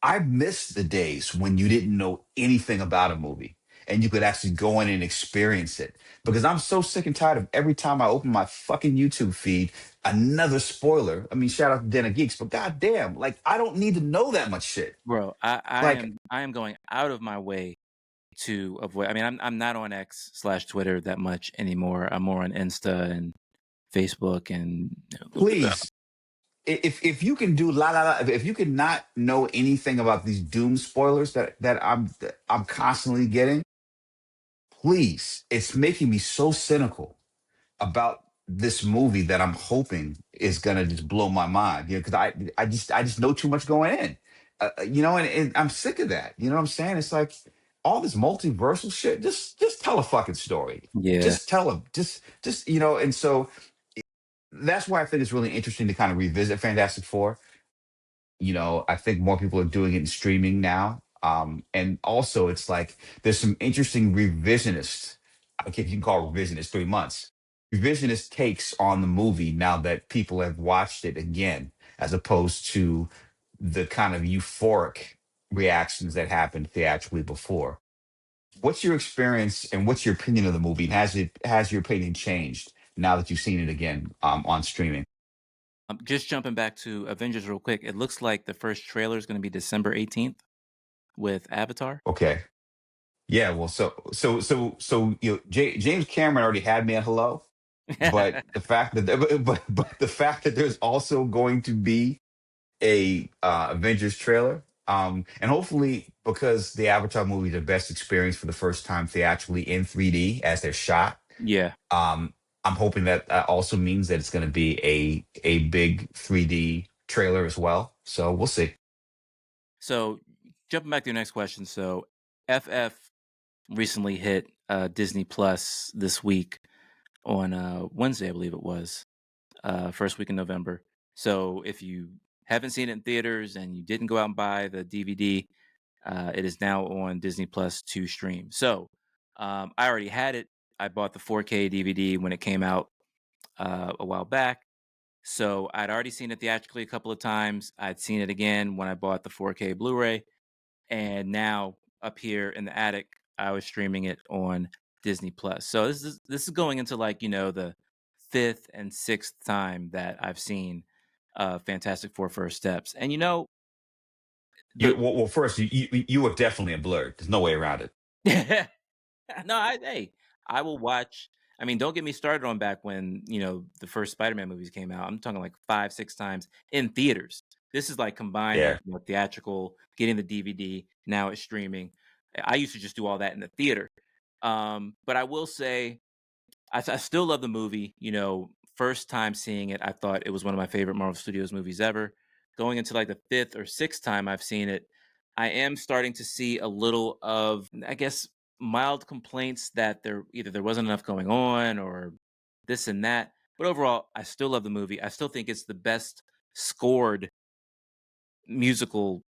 I miss the days when you didn't know anything about a movie. and you could actually go in and experience it. Because I'm so sick and tired of every time I open my fucking YouTube feed, another spoiler. I mean, shout out to Den of Geeks, but goddamn, like I don't need to know that much shit. Bro, Like, I am going out of my way to avoid. I mean, I'm not on X/Twitter that much anymore. I'm more on Insta and Facebook and please, if you can do la la la, if you can not know anything about these Doom spoilers that I'm constantly getting, please, it's making me so cynical about this movie that I'm hoping is gonna just blow my mind. You know, because I just know too much going in. And I'm sick of that. You know what I'm saying? It's like all this multiversal shit. Just tell a fucking story. yeah. Just tell them. Just And so that's why I think it's really interesting to kind of revisit Fantastic Four. I think more people are doing it in streaming now. And also it's like there's some interesting revisionist, okay, if you can call it revisionist 3 months, revisionist takes on the movie now that people have watched it again, as opposed to the kind of euphoric reactions that happened theatrically before. What's your experience and what's your opinion of the movie? And has your opinion changed now that you've seen it again on streaming? Just jumping back to Avengers real quick. It looks like the first trailer is going to be December 18th with Avatar. Okay. Yeah, well, James Cameron already had me at hello, but the fact that but the fact that there's also going to be a Avengers trailer, and hopefully because the Avatar movie is the best experience for the first time theatrically in 3D as they're shot, Yeah. I'm hoping that also means that it's going to be a big 3D trailer as well. So we'll see. So jumping back to your next question. So FF recently hit Disney Plus this week on Wednesday, I believe it was, first week in November. So if you haven't seen it in theaters and you didn't go out and buy the DVD, it is now on Disney Plus to stream. So I already had it. I bought the 4K DVD when it came out a while back. So I'd already seen it theatrically a couple of times. I'd seen it again when I bought the 4K Blu-ray, and now up here in the attic, I was streaming it on Disney Plus. So this is going into like the fifth and sixth time that I've seen Fantastic Four First Steps, and the Well, first, you were definitely a blur. There's no way around it. no, I will watch. I mean, don't get me started on back when the first Spider-Man movies came out. I'm talking like 5, 6 times in theaters. This is like combined, like Yeah. theatrical, getting the DVD. Now it's streaming. I used to just do all that in the theater. But I will say, I still love the movie. First time seeing it, I thought it was one of my favorite Marvel Studios movies ever. Going into like the fifth or sixth time I've seen it, I am starting to see a little of, I guess, mild complaints that there wasn't enough going on or this and that. But overall, I still love the movie. I still think it's the best scored musical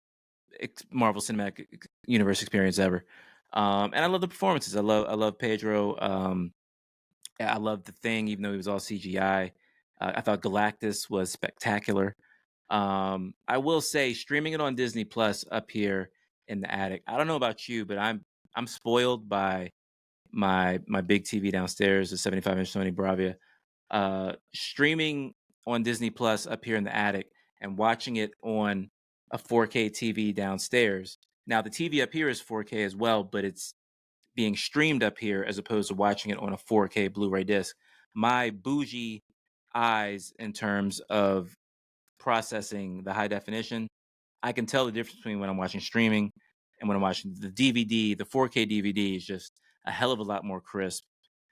Marvel Cinematic Universe experience ever. And I love the performances. I love Pedro. I love the Thing, even though he was all CGI. I thought Galactus was spectacular. I will say, streaming it on Disney Plus up here in the attic. I don't know about you, but I'm spoiled by my big TV downstairs, the 75-inch Sony Bravia. Streaming on Disney Plus up here in the attic and watching it on a 4K TV downstairs. Now the TV up here is 4K as well, but it's being streamed up here as opposed to watching it on a 4K Blu-ray disc. My bougie eyes, in terms of processing the high definition, I can tell the difference between when I'm watching streaming and when I'm watching the DVD. The 4K DVD is just a hell of a lot more crisp,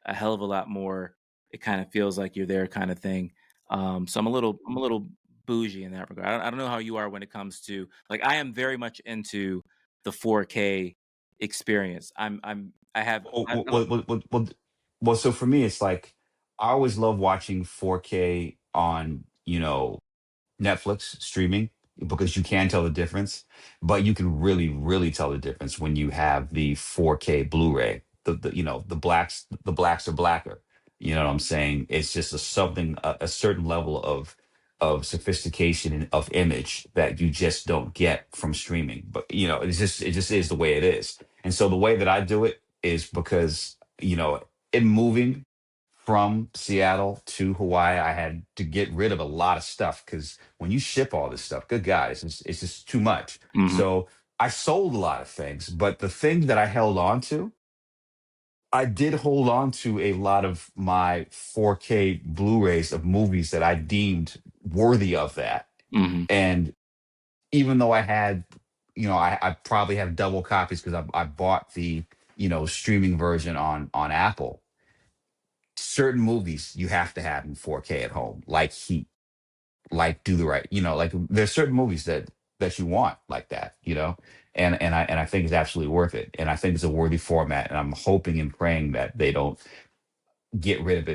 a hell of a lot more. It kind of feels like you're there, kind of thing. So I'm a little bougie in that regard. I don't know how you are when it comes to, like, I am very much into the 4K experience. I have Well, I, well, I well, love. well, well, well, so for me, it's like I always love watching 4K on, Netflix streaming because you can tell the difference, but you can really, really tell the difference when you have the 4K Blu-ray. The blacks are blacker. You know what I'm saying? It's just a certain level of sophistication and of image that you just don't get from streaming. But it just is the way it is. And so the way that I do it. is because, in moving from Seattle to Hawaii, I had to get rid of a lot of stuff because when you ship all this stuff, good guys, it's just too much. Hmm. So I sold a lot of things, but the things that I held on to, I did hold on to a lot of my 4K Blu-rays of movies that I deemed worthy of that. Hmm. And even though I had, I probably have double copies because I bought the, streaming version on Apple. Certain movies you have to have in 4K at home, like Heat, like Do the Right, like there's certain movies that you want like that, and I think it's absolutely worth it, and I think it's a worthy format, and I'm hoping and praying that they don't get rid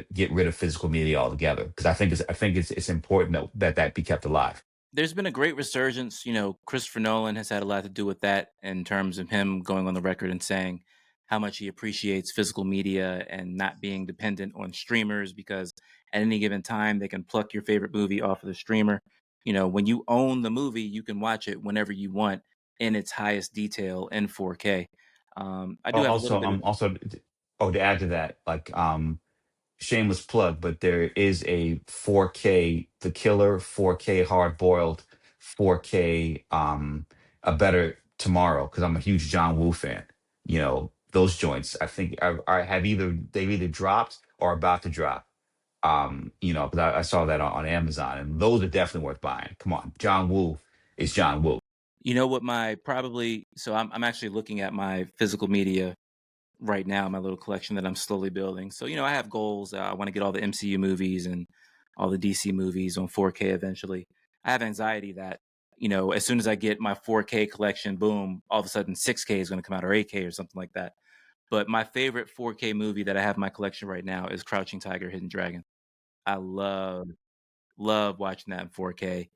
of physical media altogether because I think it's important that be kept alive. There's been a great resurgence. Christopher Nolan has had a lot to do with that in terms of him going on the record and saying how much he appreciates physical media and not being dependent on streamers because at any given time they can pluck your favorite movie off of the streamer. When you own the movie, you can watch it whenever you want in its highest detail in 4K. I do have a little Also, bit of. to add to that, like, shameless plug, but there is a 4K The Killer, 4K Hard Boiled, 4K A Better Tomorrow because I'm a huge John Woo fan. Those joints I think they've either dropped or about to drop. Because I saw that on Amazon, and those are definitely worth buying. Come on, John Woo is John Woo. What my probably so I'm actually looking at my physical media right now, my little collection that I'm slowly building. So, I have goals. I want to get all the MCU movies and all the DC movies on 4K eventually. I have anxiety that, as soon as I get my 4K collection, boom, all of a sudden 6K is going to come out or 8K or something like that. But my favorite 4K movie that I have in my collection right now is Crouching Tiger, Hidden Dragon. I love watching that in 4K.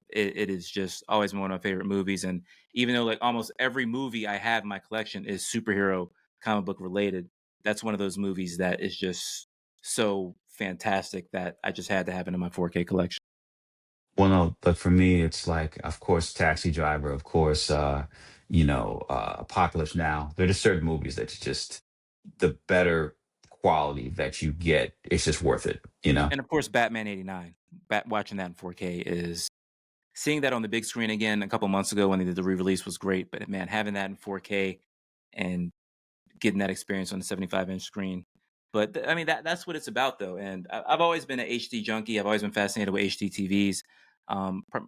It is just always been one of my favorite movies. And even though like almost every movie I have in my collection is superhero comic book related, that's one of those movies that is just so fantastic that I just had to have it in my 4K collection. Well, no, but for me, it's like, of course, Taxi Driver, of course, Apocalypse Now. There are just certain movies that you just, the better quality that you get, it's just worth it. And of course, Batman '89. Watching that in 4K is seeing that on the big screen again a couple months ago when they did the re-release was great. But man, having that in 4K and getting that experience on the 75-inch screen. But I mean that's what it's about though. And I've always been an HD junkie. I've always been fascinated with HD TVs.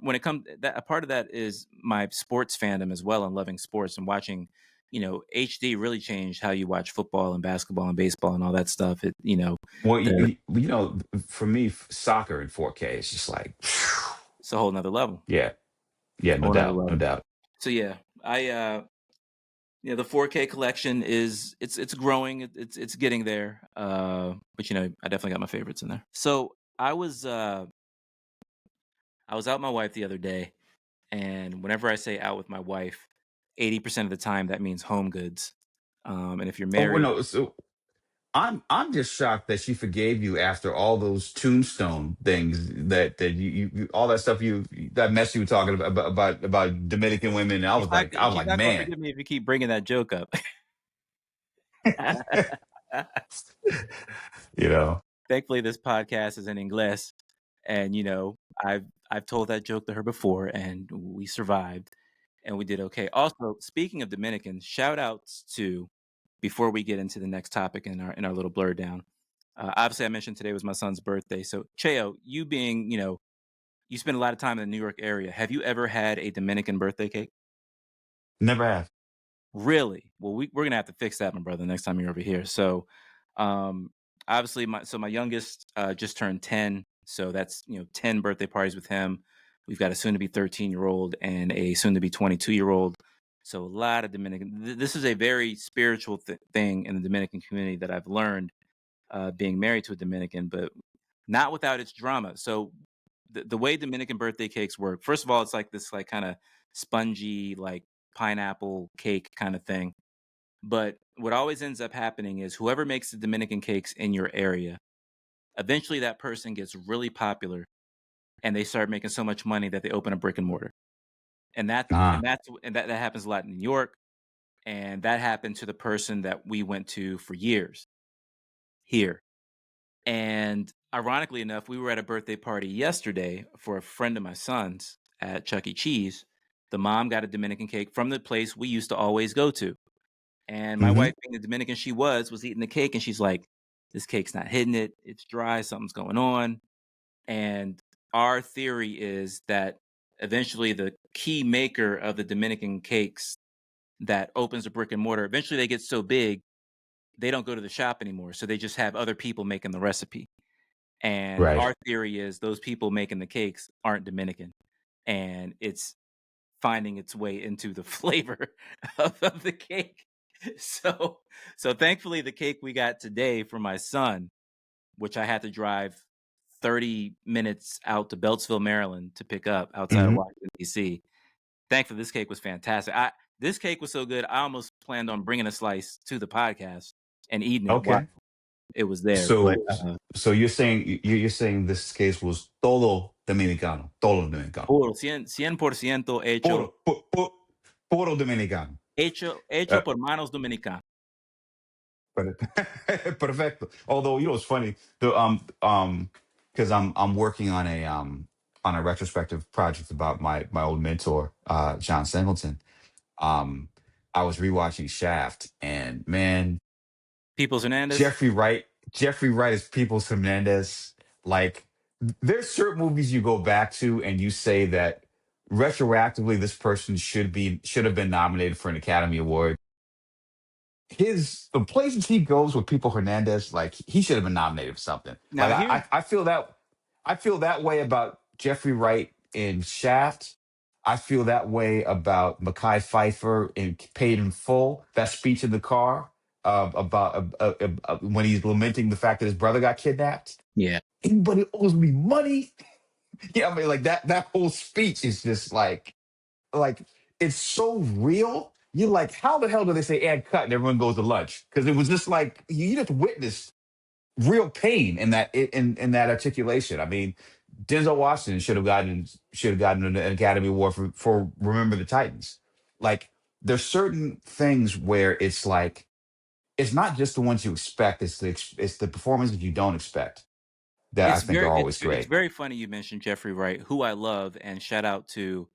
When it comes that a part of that is my sports fandom as well and loving sports and watching. HD really changed how you watch football and basketball and baseball and all that stuff. Well, The for me, soccer in 4K is just like, it's a whole nother level. yeah, yeah, no Whole nother doubt, no level. doubt. So yeah, I the 4K collection it's growing. It's getting there. But I definitely got my favorites in there. So I was out with my wife the other day, and whenever I say out with my wife, 80% of the time that means home goods. And if you're Oh, well, married, no, so I'm just shocked that she forgave you after all those tombstone things that all that stuff that mess you were talking about Dominican women. And I was she's like, not gonna man, forgive me if you keep bringing that joke up. you know. Thankfully, this podcast is in English, and I've told that joke to her before, and we survived, and we did okay. Also, speaking of Dominicans, shout outs to before we get into the next topic in our little blur down. Obviously, I mentioned today was my son's birthday, so Cheo, you being you spend a lot of time in the New York area. Have you ever had a Dominican birthday cake? Never have. Really? Well, we're gonna have to fix that, my brother, next time you're over here. So, um, obviously, my youngest just turned 10, so that's 10 birthday parties with him. We've got a soon to be 13-year-old and a soon to be 22-year-old. So a lot of Dominican. This is a very spiritual thing in the Dominican community that I've learned being married to a Dominican, but not without its drama. So the way Dominican birthday cakes work, first of all, it's like this like kind of spongy like pineapple cake kind of thing. But what always ends up happening is whoever makes the Dominican cakes in your area, eventually that person gets really popular and they start making so much money that they open a brick and mortar. And Ah, that happens a lot in New York. And that happened to the person that we went to for years here. And ironically enough, we were at a birthday party yesterday for a friend of my son's at Chuck E. Cheese. The mom got a Dominican cake from the place we used to always go to. And my Hmm. wife, being the Dominican she was eating the cake and she's like, this cake's not hitting it. It's dry. Something's going on. And our theory is that eventually the key maker of the Dominican cakes that opens a brick and mortar, eventually they get so big, they don't go to the shop anymore. So they just have other people making the recipe. And Right. our theory is those people making the cakes aren't Dominican. And it's finding its way into the flavor of the cake. So so thankfully the cake we got today for my son, which I had to drive 30 minutes out to Beltsville, Maryland to pick up outside of Hmm. Washington, D.C. Thankfully, this cake was fantastic. This cake was so good, I almost planned on bringing a slice to the podcast and eating it while Okay. it was there. But So, so you're saying this case was todo dominicano, puro, 100% hecho, puro dominicano. hecho Uh, por manos dominicanas. Perfecto. Although you know it's funny the because I'm working on a retrospective project about my old mentor John Singleton. Um, I was rewatching Shaft, and man, Peoples Hernandez? Jeffrey Wright. Jeffrey Wright is Peoples Hernandez. Like, there's certain movies you go back to and you say that retroactively this person should have been nominated for an Academy Award. The places he goes with People Hernandez, like he should have been nominated for something. Like Now here, I feel that way about Jeffrey Wright in Shaft. I feel that way about Mekhi Phifer in Paid in Full. That speech in the car about when he's lamenting the fact that his brother got kidnapped. yeah, Anybody owes me money? Yeah, I mean, like that whole speech is just like it's so real. You're like, how the hell do they say and cut and everyone goes to lunch? Because it was just like you just witnessed real pain in in that articulation. I mean, Denzel Washington should have gotten an Academy Award for Remember the Titans. Like there's certain things where it's like it's not just the ones you expect, it's the performances you don't expect that I think are always it's great. very funny you mentioned Jeffrey Wright, who I love, and shout out to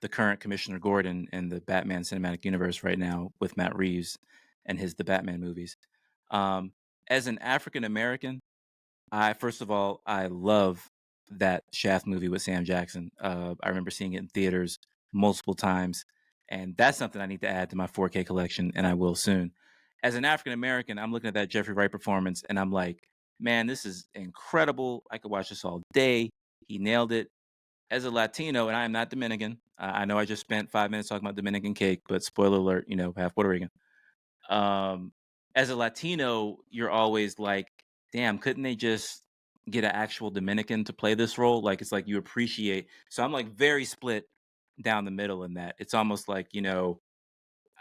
the current Commissioner Gordon in the Batman cinematic universe right now with Matt Reeves and his The Batman movies. Um, as an African American, I first of all, I love that Shaft movie with Sam Jackson. I remember seeing it in theaters multiple times, and that's something I need to add to my 4K collection, and I will soon. As an African American, I'm looking at that Jeffrey Wright performance, and I'm like, man, this is incredible. I could watch this all day. He nailed it. As a Latino, and I am not Dominican. I know I just spent 5 minutes talking about Dominican cake, but spoiler alert, half Puerto Rican. Um, as a Latino, you're always like, damn, couldn't they just get an actual Dominican to play this role? Like, it's like you appreciate. So I'm like very split down the middle in that. It's almost like,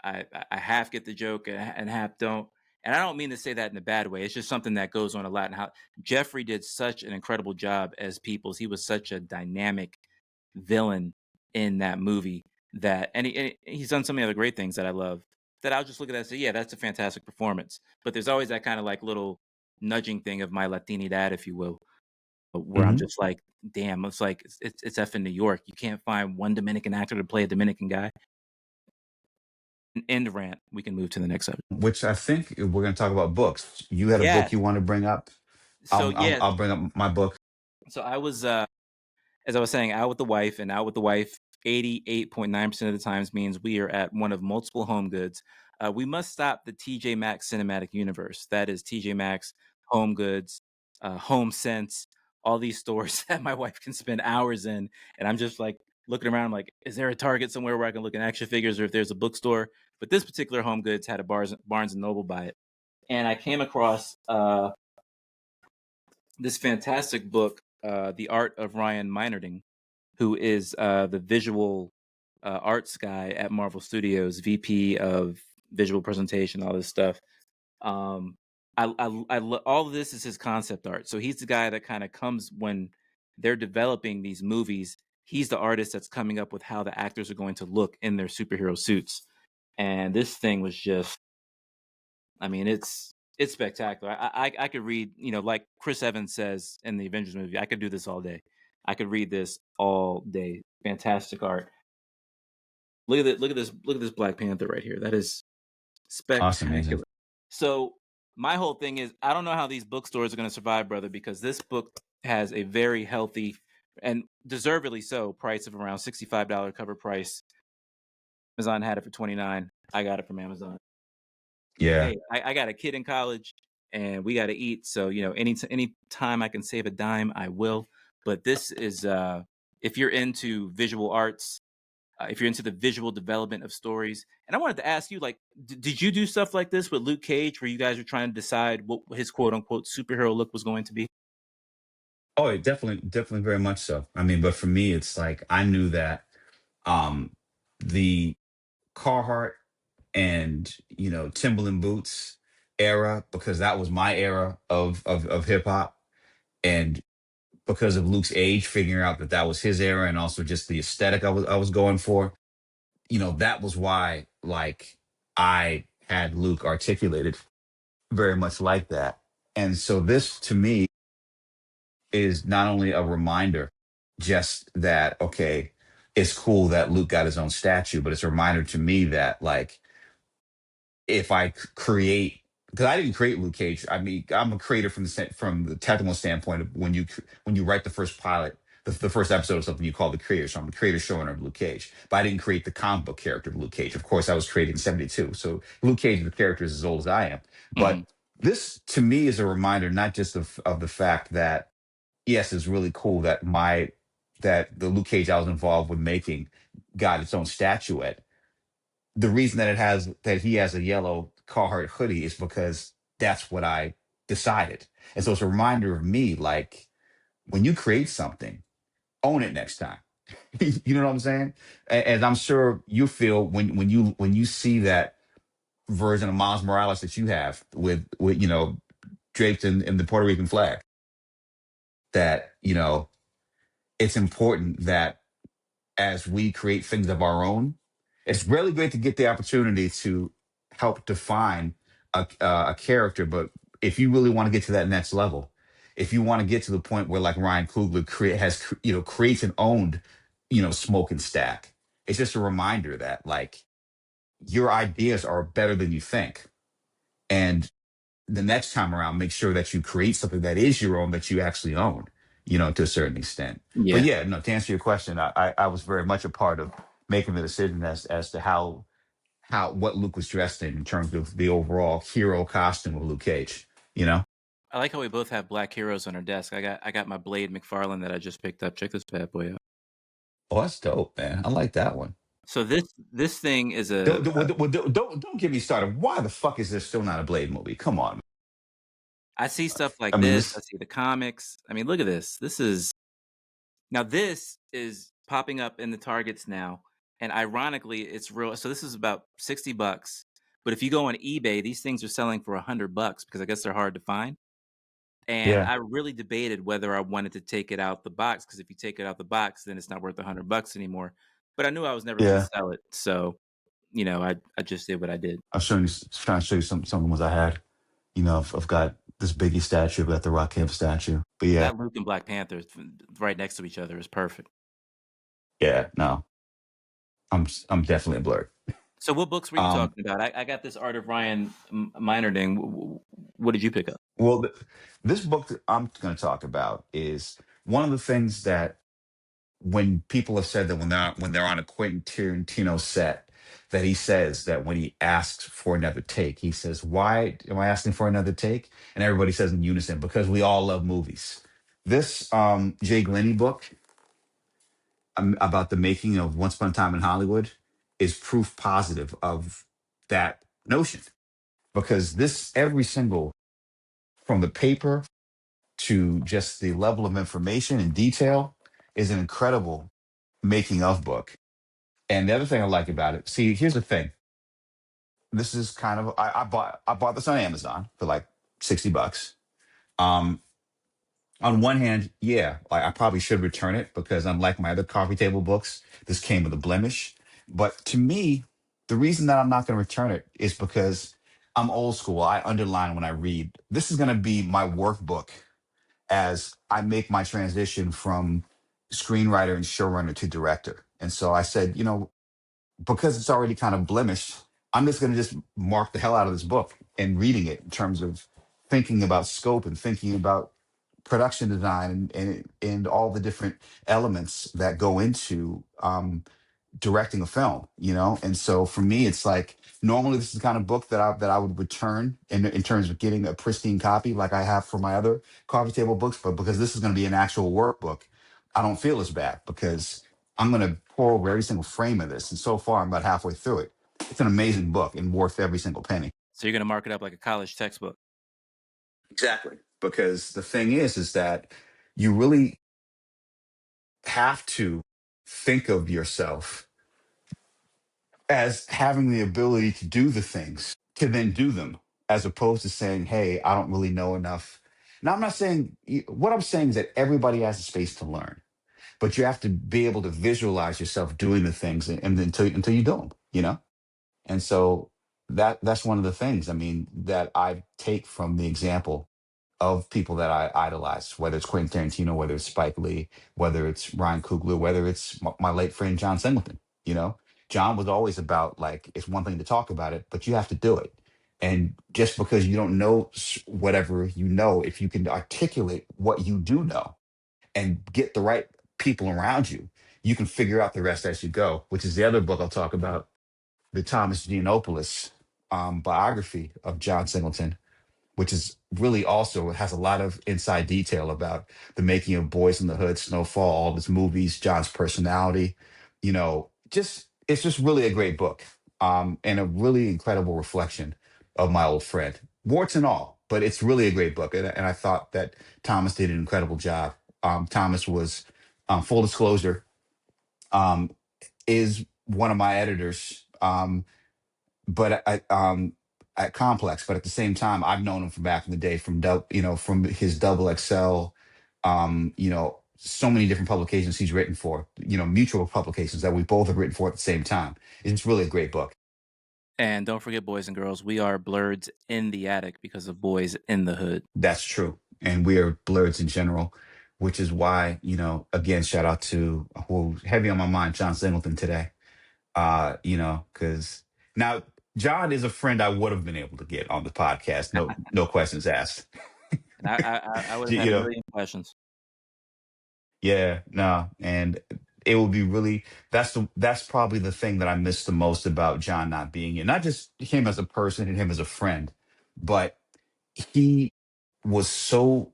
I half get the joke and half don't. And I don't mean to say that in a bad way. It's just something that goes on a lot. And how Jeffrey did such an incredible job as Peoples. He was such a dynamic villain in that movie and he's done so many other great things that I love that I'll just look at that and say, yeah, that's a fantastic performance. But there's always that kind of like little nudging thing of my Latini dad, if you will, where I'm Mhm. just like, damn, it's like it's F in New York. You can't find one Dominican actor to play a Dominican guy. End rant. We can move to the next subject. Which I think we're going to talk about books. You had a book you Yes. want to bring up. So yes. I'll bring up my book. So I was as I was saying, out with the wife, and out with the wife 88.9% of the times means we are at one of multiple home goods. We must stop the TJ Maxx cinematic universe. That is TJ Maxx, Home Goods, Home Sense, all these stores that my wife can spend hours in. And I'm just like looking around, like, is there a Target somewhere where I can look at action figures or if there's a bookstore? But this particular Home Goods had a Barnes and Noble by it. And I came across this fantastic book, The Art of Ryan Meinerding, who is the visual arts guy at Marvel Studios, VP of visual presentation, all this stuff. Um, all of this is his concept art. So he's the guy that kind of comes when they're developing these movies. He's the artist that's coming up with how the actors are going to look in their superhero suits. and this thing was just, I mean, it's spectacular. I could read, like Chris Evans says in the Avengers movie, I could do this all day. I could read this all day. Fantastic art. Look at it. Look at this Black Panther right here. That is Awesome, amazing. spectacular. So my whole thing is, I don't know how these bookstores are going to survive, brother, because this book has a very healthy and deservedly so price of around $65 cover price. Amazon had it for $29. I got it from Amazon. Yeah. Hey, I got a kid in college and we got to eat. So, any time I can save a dime, I will. But this is, if you're into visual arts, if you're into the visual development of stories. And I wanted to ask you, like, did you do stuff like this with Luke Cage, where you guys were trying to decide what his quote unquote superhero look was going to be? Oh, it definitely very much so. I mean, but for me, it's like I knew that um the Carhartt and Timberland boots era, because that was my era of hip hop, and because of Luke's age, figuring out that that was his era, and also just the aesthetic I was going for. That was why, like, I had Luke articulated very much like that. And so this to me is not only a reminder just that, okay, it's cool that Luke got his own statue, but it's a reminder to me that, like, if I create, because I didn't create Luke Cage. I mean, I'm a creator from the technical standpoint of when you write the first pilot, the first episode of something, you call the creator. So I'm the creator showrunner of Luke Cage, but I didn't create the comic book character of Luke Cage. Of course, I was created in '72, so Luke Cage, the character, is as old as I am. Mm-hmm. But this to me is a reminder, not just of the fact that, yes, it's really cool that the Luke Cage I was involved with making got its own statuette. The reason that he has a yellow Carhartt hoodie is because that's what I decided. And so it's a reminder of me, like, when you create something, own it next time. You know what I'm saying? And I'm sure you feel when you see that version of Miles Morales that you have with draped in the Puerto Rican flag, that it's important that as we create things of our own, it's really great to get the opportunity to help define a character. But if you really want to get to that next level, if you want to get to the point where, like, Ryan Coogler creates and owned, Smoke and Stack, it's just a reminder that, like, your ideas are better than you think. And the next time around, make sure that you create something that is your own, that you actually own, to a certain extent. But Yeah, yeah, no, to answer your question, I was very much a part of making the decision as to what Luke was dressed in terms of the overall hero costume of Luke Cage. You know? I like how we both have black heroes on our desk. I got my Blade McFarlane that I just picked up. Check this bad boy out. Oh, that's dope, man. I like that one. So this thing is Don't don't get me started. Why the fuck is there still not a Blade movie? Come on. I see stuff I like mean, this. I this. see the comics. I mean, look at this. This is popping up in the Targets now, and ironically, it's real. So this is about $60, but if you go on eBay, these things are selling for $100 because I guess they're hard to find. And Yeah, I really debated whether I wanted to take it out the box, because if you take it out the box, then it's not worth $100 anymore. But I knew I was never going to yeah. sell it, so I just did what I did. Trying to show you some of the ones I had. I've got this Biggie statue, I've got the Rakim statue. But yeah, That Luke and Black Panther right next to each other is perfect. yeah, no, I'm definitely a blur. So what books were you Um, talking about? I got this Art of Ryan minor thing. What did you pick up? well, this book that I'm going to talk about is one of the things that, when people have said that when they're on a Quentin Tarantino set, that he says that when he asks for another take, he says, "Why am I asking for another take?" And everybody says in unison, "Because we all love movies." This Jay Glenny book, about the making of Once Upon a Time in Hollywood, is proof positive of that notion, because this every single, from the paper to just the level of information and detail, is an incredible making of book. And the other thing I like about it, see, here's the thing. This is kind of, I bought this on Amazon for like $60. Um, on one hand, yeah, like, I probably should return it, because unlike my other coffee table books, this came with a blemish. But to me, The reason that I'm not going to return it is because I'm old school. I underline when I read. This is going to be my workbook as I make my transition from screenwriter and showrunner to director. And so I said, because it's already kind of blemished, I'm just going to just mark the hell out of this book and reading it in terms of thinking about scope and thinking about production design and all the different elements that go into directing a film, And so for me, it's like normally this is the kind of book that I would return in terms of getting a pristine copy like I have for my other coffee table books, but because this is going to be an actual workbook, I don't feel as bad because I'm going to pour over every single frame of this. And so far, I'm about halfway through it. It's an amazing book and worth every single penny. So you're going to mark it up like a college textbook. Exactly. Because the thing is that you really have to think of yourself as having the ability to do the things, to then do them, as opposed to saying, hey, I don't really know enough. Now, I'm not saying, what I'm saying is that everybody has a space to learn, but you have to be able to visualize yourself doing the things and until you do them, And so that's one of the things, I mean, that I take from the example of people that I idolize, whether it's Quentin Tarantino, whether it's Spike Lee, whether it's Ryan Coogler, whether it's my late friend John Singleton. John was always about like it's one thing to talk about it, but you have to do it. And just because you don't know whatever you know, if you can articulate what you do know and get the right people around you, you can figure out the rest as you go. Which is the other book I'll talk about, the Thomas Giannopoulos biography of John Singleton, which is really also has a lot of inside detail about the making of Boys in the Hood, Snowfall, all of his movies, John's personality. Just it's just really a great book, and a really incredible reflection of my old friend, warts and all. But it's really a great book, and I thought that Thomas did an incredible job. Thomas was, full disclosure, um, is one of my editors. But at Complex. But at the same time, I've known him from back in the day from from his Double XL, so many different publications he's written for, mutual publications that we both have written for at the same time. It's really a great book. And don't forget, boys and girls, we are Blerds in the Attic because of Boys in the Hood. That's true. And we are Blerds in general, which is why, again, shout out to who's heavy on my mind, John Singleton today. Because now John is a friend I would have been able to get on the podcast. No questions asked. And I would have You had a know, million questions. yeah, no, and it will be really that's probably the thing that I miss the most about John not being here. Not just him as a person and him as a friend, but he was so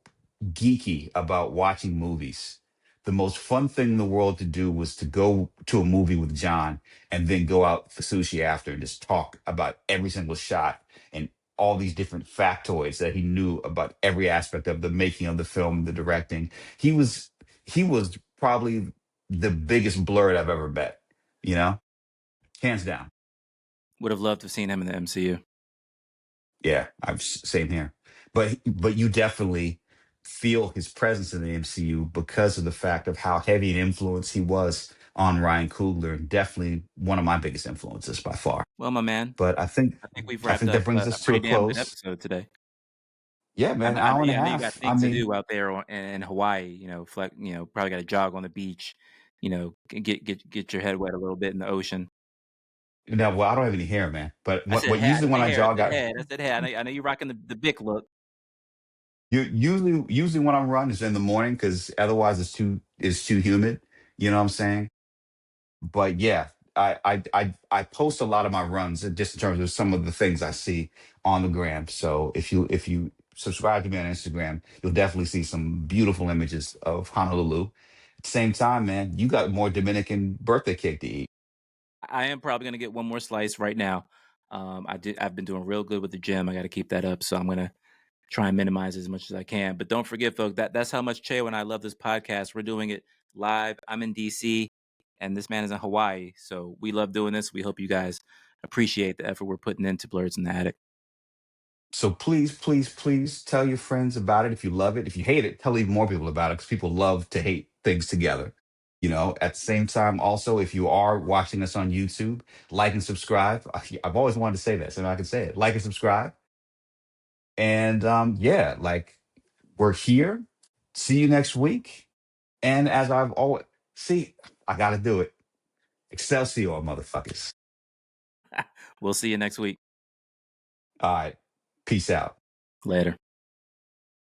geeky about watching movies. The most fun thing in the world to do was to go to a movie with John and then go out for sushi after and just talk about every single shot and all these different factoids that he knew about every aspect of the making of the film, the directing. He was probably the biggest blurred I've ever met, you know, hands down. Would have loved to have seen him in the MCU. Yeah, same here. But you definitely feel his presence in the MCU because of the fact of how heavy an influence he was on Ryan Coogler. Definitely one of my biggest influences by far. Well, my man, But I think I think we've I wrapped think that up brings a us to pretty a damn good close. episode today. Yeah, man, hour and a Yeah, I know you got half. I things to mean, do out there in Hawaii. Probably got to jog on the beach. Get your head wet a little bit in the ocean. no, well, I don't have any hair, man. But I said what head. I usually didn't when say I hair. I jog said out, head. I said head. I know you're rocking the Bic look. you usually when I run is in the morning because otherwise it's too humid. You know what I'm saying? But yeah, I post a lot of my runs just in terms of some of the things I see on the gram. So if you subscribe to me on Instagram, you'll definitely see some beautiful images of Honolulu. At the same time, man, you got more Dominican birthday cake to eat. I am probably gonna get one more slice right now. I've been doing real good with the gym. I got to keep that up, so I'm gonna try and minimize as much as I can. But don't forget, folks, that's how much Cheo and I love this podcast. We're doing it live. I'm in DC, and this man is in Hawaii. So we love doing this. We hope you guys appreciate the effort we're putting into Blerds in the Attic. So please, please, please tell your friends about it if you love it. If you hate it, tell even more people about it because people love to hate things together. At the same time, also, if you are watching us on YouTube, like and subscribe. I've always wanted to say this, and I can say it: like and subscribe. And yeah, like we're here. See you next week. And as I've always see, I got to do it. Excelsior, motherfuckers. We'll see you next week. All right, peace out. Later.